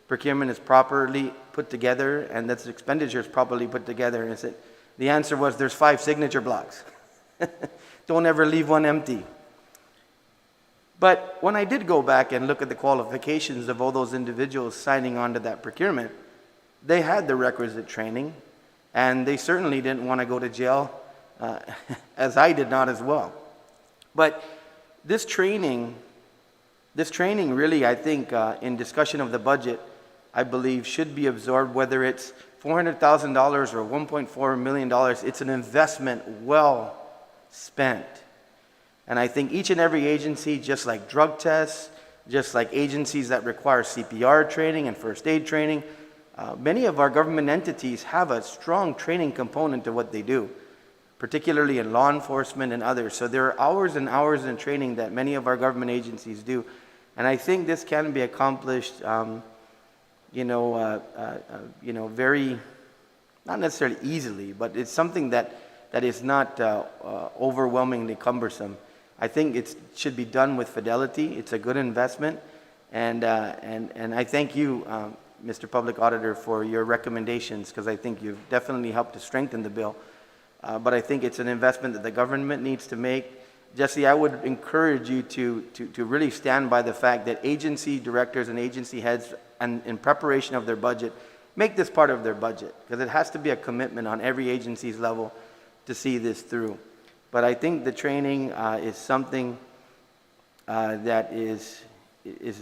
procurement is properly put together and that the expenditure is properly put together. And the answer was there's 5 signature blocks. Don't ever leave one empty. But when I did go back and look at the qualifications of all those individuals signing on to that procurement, they had the requisite training, and they certainly didn't want to go to jail, as I did not as well. But this training really, I think, in discussion of the budget, I believe should be absorbed, whether it's $400,000 or $1.4 million, it's an investment well spent. And I think each and every agency, just like drug tests, just like agencies that require CPR training and first aid training, many of our government entities have a strong training component to what they do, particularly in law enforcement and others. So there are hours and hours in training that many of our government agencies do. And I think this can be accomplished, very, not necessarily easily, but it's something that is not overwhelmingly cumbersome. I think it should be done with fidelity. It's a good investment. And I thank you, Mr. Public Auditor, for your recommendations, because I think you've definitely helped to strengthen the bill. But I think it's an investment that the government needs to make. Jesse, I would encourage you to really stand by the fact that agency directors and agency heads, and in preparation of their budget, make this part of their budget, because it has to be a commitment on every agency's level to see this through. But I think the training is something that is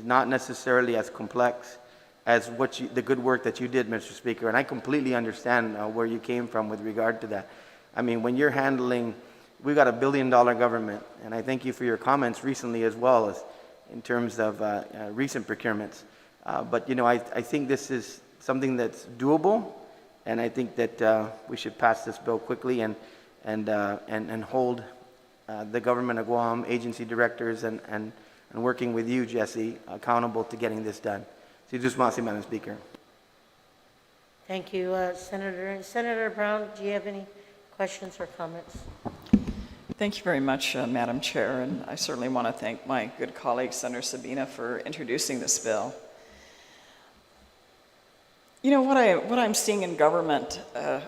not necessarily as complex as the good work that you did, Mr. Speaker, and I completely understand where you came from with regard to that. I mean, when you're handling, we've got $1 billion government, and I thank you for your comments recently as well as in terms of recent procurements. But you know, I think this is something that's doable, and I think that we should pass this bill quickly and hold the government of Guam, agency directors, and working with you, Jesse, accountable to getting this done. Madam Speaker. Thank you, Senator. Senator Brown, do you have any questions or comments? Thank you very much, Madam Chair, and I certainly want to thank my good colleague, Senator Sabina, for introducing this bill. You know, what I'm seeing in government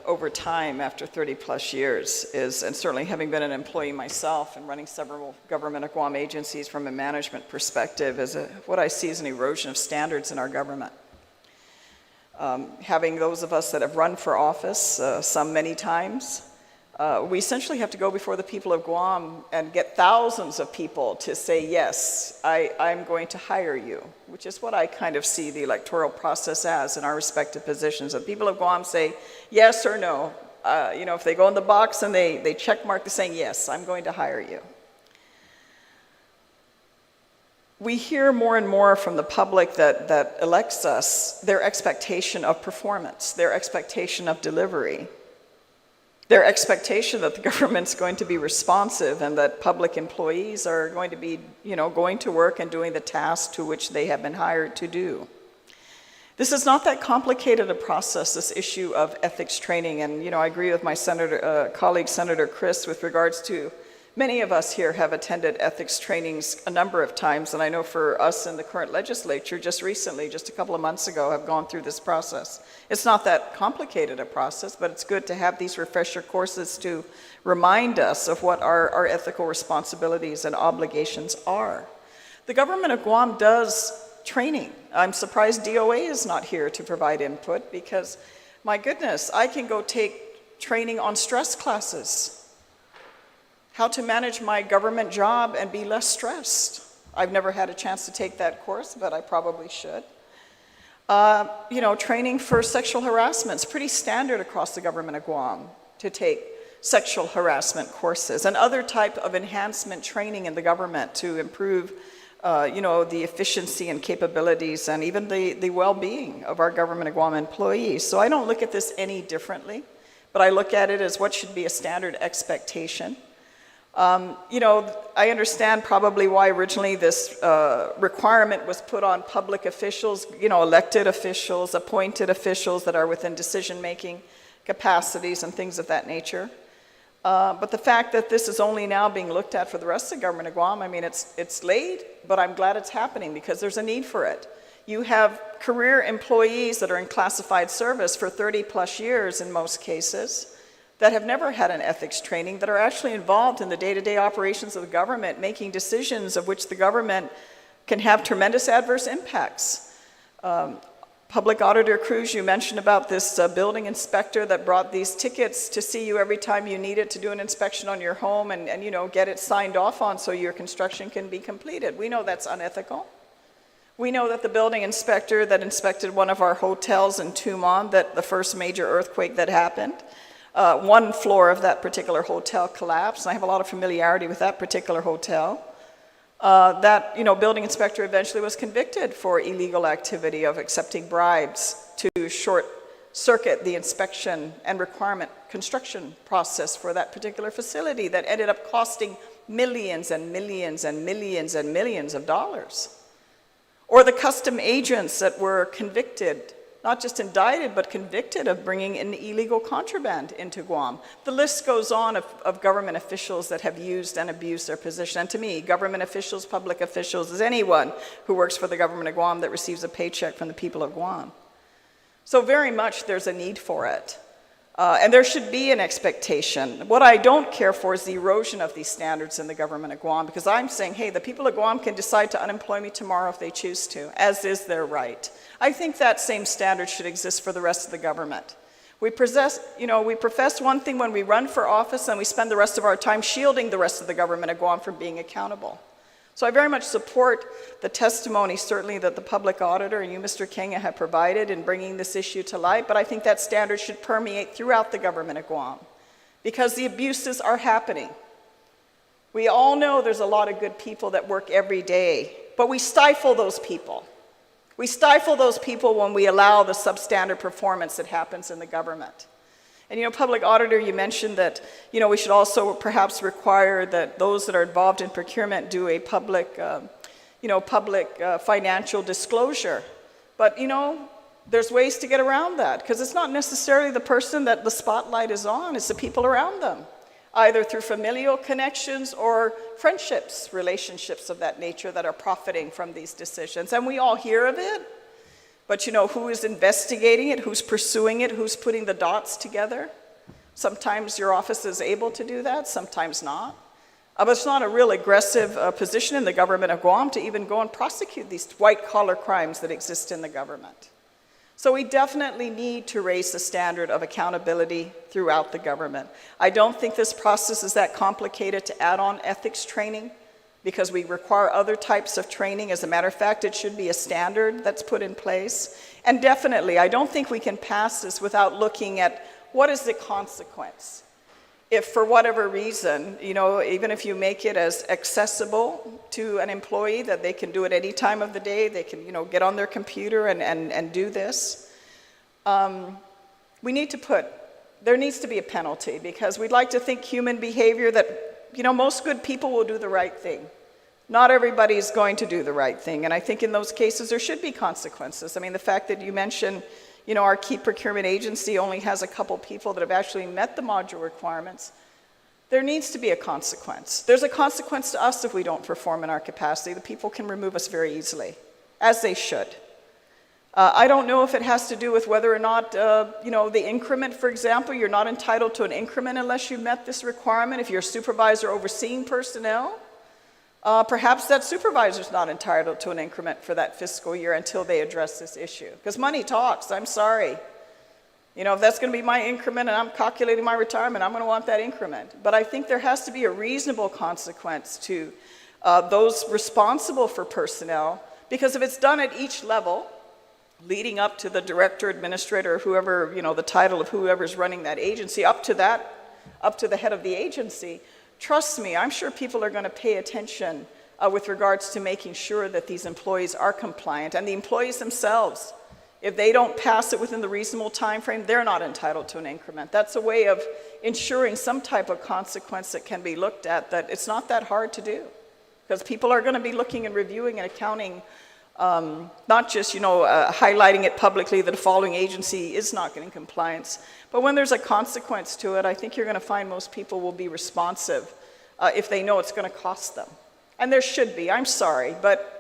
over time after 30 plus years is, and certainly having been an employee myself and running several government of Guam agencies from a management perspective, is what I see as an erosion of standards in our government. Having those of us that have run for office, some many times, we essentially have to go before the people of Guam and get thousands of people to say, yes, I'm going to hire you, which is what I kind of see the electoral process as in our respective positions. The people of Guam say yes or no. You know, if they go in the box and they check mark the saying, yes, I'm going to hire you. We hear more and more from the public that elects us their expectation of performance, their expectation of delivery, their expectation that the government's going to be responsive and that public employees are going to be, you know, going to work and doing the tasks to which they have been hired to do. This is not that complicated a process, this issue of ethics training. And, you know, I agree with my colleague, Senator Cruz, with regards to many of us here have attended ethics trainings a number of times. And I know for us in the current legislature, just recently, just a couple of months ago, have gone through this process. It's not that complicated a process, but it's good to have these refresher courses to remind us of what our ethical responsibilities and obligations are. The government of Guam does training. I'm surprised DOA is not here to provide input because, my goodness, I can go take training on stress classes. How to manage my government job and be less stressed. I've never had a chance to take that course, but I probably should. Training for sexual harassment. It's pretty standard across the government of Guam to take sexual harassment courses and other type of enhancement training in the government to improve the efficiency and capabilities and even the well-being of our government of Guam employees. So I don't look at this any differently, but I look at it as what should be a standard expectation. I understand probably why originally this requirement was put on public officials, elected officials, appointed officials that are within decision-making capacities and things of that nature. But the fact that this is only now being looked at for the rest of the government of Guam, I mean, it's late, but I'm glad it's happening because there's a need for it. You have career employees that are in classified service for 30 plus years in most cases that have never had an ethics training, that are actually involved in the day-to-day operations of the government, making decisions of which the government can have tremendous adverse impacts. Public Auditor Cruz, you mentioned about this building inspector that brought these tickets to see you every time you need it to do an inspection on your home and get it signed off on so your construction can be completed. We know that's unethical. We know that the building inspector that inspected one of our hotels in Tumon, that the first major earthquake that happened, one floor of that particular hotel collapsed. And I have a lot of familiarity with that particular hotel. That building inspector eventually was convicted for illegal activity of accepting bribes to short-circuit the inspection and requirement construction process for that particular facility that ended up costing millions and millions and millions and millions of dollars. Or the custom agents that were convicted, not just indicted, but convicted of bringing in illegal contraband into Guam. The list goes on of government officials that have used and abused their position. And to me, government officials, public officials, is anyone who works for the government of Guam that receives a paycheck from the people of Guam. So very much there's a need for it. And there should be an expectation. What I don't care for is the erosion of these standards in the government of Guam, because I'm saying, hey, the people of Guam can decide to unemploy me tomorrow if they choose to, as is their right. I think that same standard should exist for the rest of the government. We profess one thing when we run for office, and we spend the rest of our time shielding the rest of the government of Guam from being accountable. So I very much support the testimony, certainly, that the public auditor and you, Mr. Kenya, have provided in bringing this issue to light, but I think that standard should permeate throughout the government of Guam, because the abuses are happening. We all know there's a lot of good people that work every day, but we stifle those people. We stifle those people when we allow the substandard performance that happens in the government. And public auditor, you mentioned that, we should also perhaps require that those that are involved in procurement do a public financial disclosure. But, there's ways to get around that, because it's not necessarily the person that the spotlight is on, it's the people around them, either through familial connections or friendships, relationships of that nature that are profiting from these decisions. And we all hear of it. But who is investigating it, who's pursuing it, who's putting the dots together? Sometimes your office is able to do that, sometimes not. But it's not a real aggressive position in the government of Guam to even go and prosecute these white-collar crimes that exist in the government. So we definitely need to raise the standard of accountability throughout the government. I don't think this process is that complicated to add on ethics training, because we require other types of training. As a matter of fact, it should be a standard that's put in place. And definitely, I don't think we can pass this without looking at what is the consequence. If for whatever reason, even if you make it as accessible to an employee that they can do it any time of the day, they can, get on their computer and do this, there needs to be a penalty, because we'd like to think human behavior that most good people will do the right thing. Not everybody is going to do the right thing, and I think in those cases there should be consequences. I mean, the fact that you mentioned, our key procurement agency only has a couple people that have actually met the module requirements, there needs to be a consequence. There's a consequence to us if we don't perform in our capacity. The people can remove us very easily, as they should. I don't know if it has to do with whether or not, the increment, for example, you're not entitled to an increment unless you met this requirement. If you're a supervisor overseeing personnel, perhaps that supervisor's not entitled to an increment for that fiscal year until they address this issue. Because money talks, I'm sorry. You know, if that's going to be my increment and I'm calculating my retirement, I'm going to want that increment. But I think there has to be a reasonable consequence to those responsible for personnel, because if it's done at each level, leading up to the director, administrator, whoever, you know, the title of whoever's running that agency, up to the head of the agency, trust me, I'm sure people are going to pay attention with regards to making sure that these employees are compliant. And the employees themselves, if they don't pass it within the reasonable time frame, they're not entitled to an increment. That's a way of ensuring some type of consequence that can be looked at, that it's not that hard to do. Because people are going to be looking and reviewing and accounting, not just, you know, highlighting it publicly that the following agency is not getting compliance. But when there's a consequence to it, I think you're going to find most people will be responsive if they know it's going to cost them. And there should be, I'm sorry, but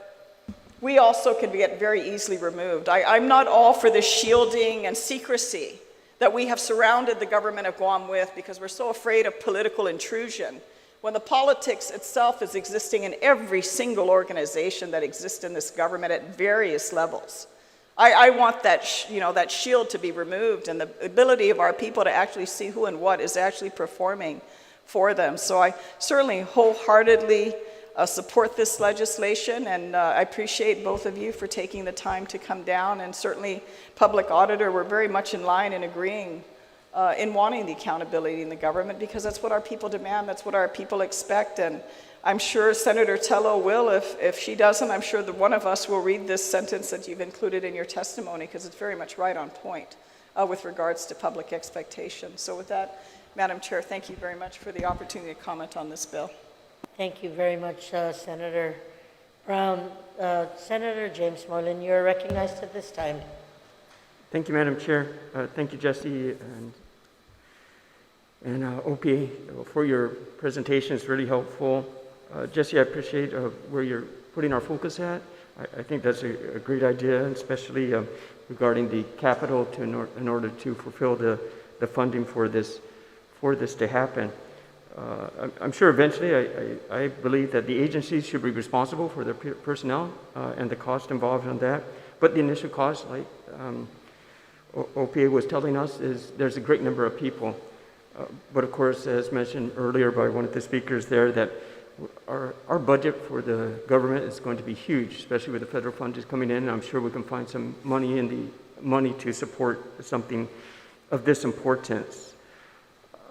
we also can get very easily removed. I'm not all for the shielding and secrecy that we have surrounded the government of Guam with, because we're so afraid of political intrusion, when the politics itself is existing in every single organization that exists in this government at various levels. I want that, you know, that shield to be removed, and the ability of our people to actually see who and what is actually performing for them. So I certainly wholeheartedly support this legislation, and I appreciate both of you for taking the time to come down, and certainly Public Auditor, we're very much in line and agreeing in wanting the accountability in the government, because that's what our people demand, that's what our people expect. And I'm sure Senator Telo will, if she doesn't, I'm sure that one of us will read this sentence that you've included in your testimony, because it's very much right on point with regards to public expectations. So with that, Madam Chair, thank you very much for the opportunity to comment on this bill. Thank you very much, Senator Brown. Senator James Moylan, you are recognized at this time. Thank you, Madam Chair. Thank you, Jesse and OPA, for your presentation. It's really helpful. Jesse, I appreciate where you're putting our focus at. I think that's a great idea, especially regarding the capital in order to fulfill the funding for this to happen. I'm sure eventually, I believe that the agencies should be responsible for their personnel and the cost involved in that. But the initial cost, like OPA was telling us, is there's a great number of people. But of course, as mentioned earlier by one of the speakers there, that our budget for the government is going to be huge, especially with the federal funds coming in. I'm sure we can find some money to support something of this importance.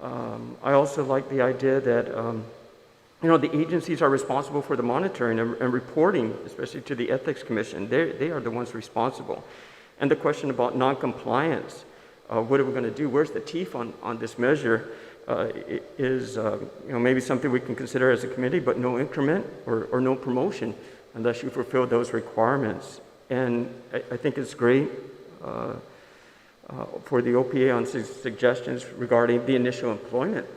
I also like the idea that you know, the agencies are responsible for the monitoring and reporting, especially to the Ethics Commission. They are the ones responsible. And the question about non-compliance, what are we going to do? Where's the teeth on this measure? Is you know, maybe something we can consider as a committee, but no increment or no promotion unless you fulfill those requirements. And I think it's great for the OPA on suggestions regarding the initial employment.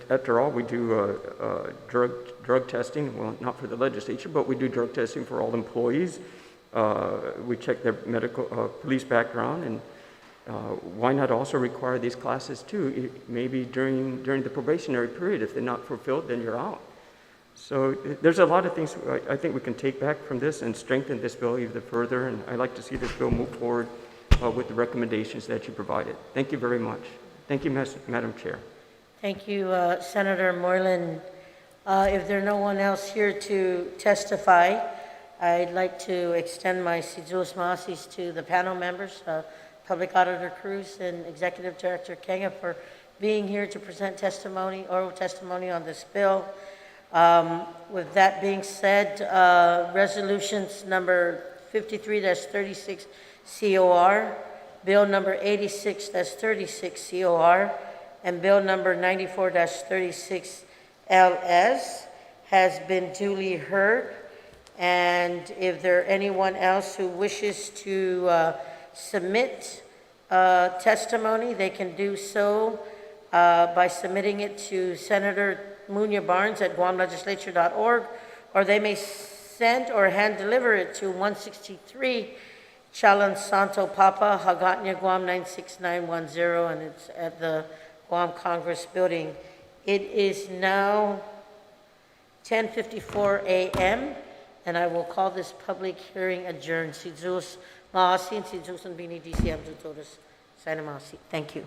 After all, we do drug testing, well, not for the legislature, but we do drug testing for all employees. We check their medical, police background, and why not also require these classes too? Maybe during the probationary period, if they're not fulfilled, then you're out. So there's a lot of things I think we can take back from this and strengthen this bill even further, and I'd like to see this bill move forward with the recommendations that you provided. Thank you very much. Thank you, Madam Chair. Thank you, Senator Moylan. If there's no one else here to testify, I'd like to extend my sijuos masis to the panel members, Public Auditor Cruz and Executive Director Kenga, for being here to present testimony, oral testimony on this bill. With that being said, resolutions number 53-36 COR, bill number 86-36 COR, and bill number 94-36 LS has been duly heard. And if there anyone else who wishes to submit testimony, they can do so by submitting it to Senator Muña Barnes at guamlegislature.org, or they may send or hand deliver it to 163 Chalan Santo Papa, Hagatnya, Guam 96910, and it's at the Guam Congress Building. It is now 10:54 a.m., and I will call this public hearing adjourned. Sijuos maasin, sijuos bini DCM tutoras Sign them all. Thank you.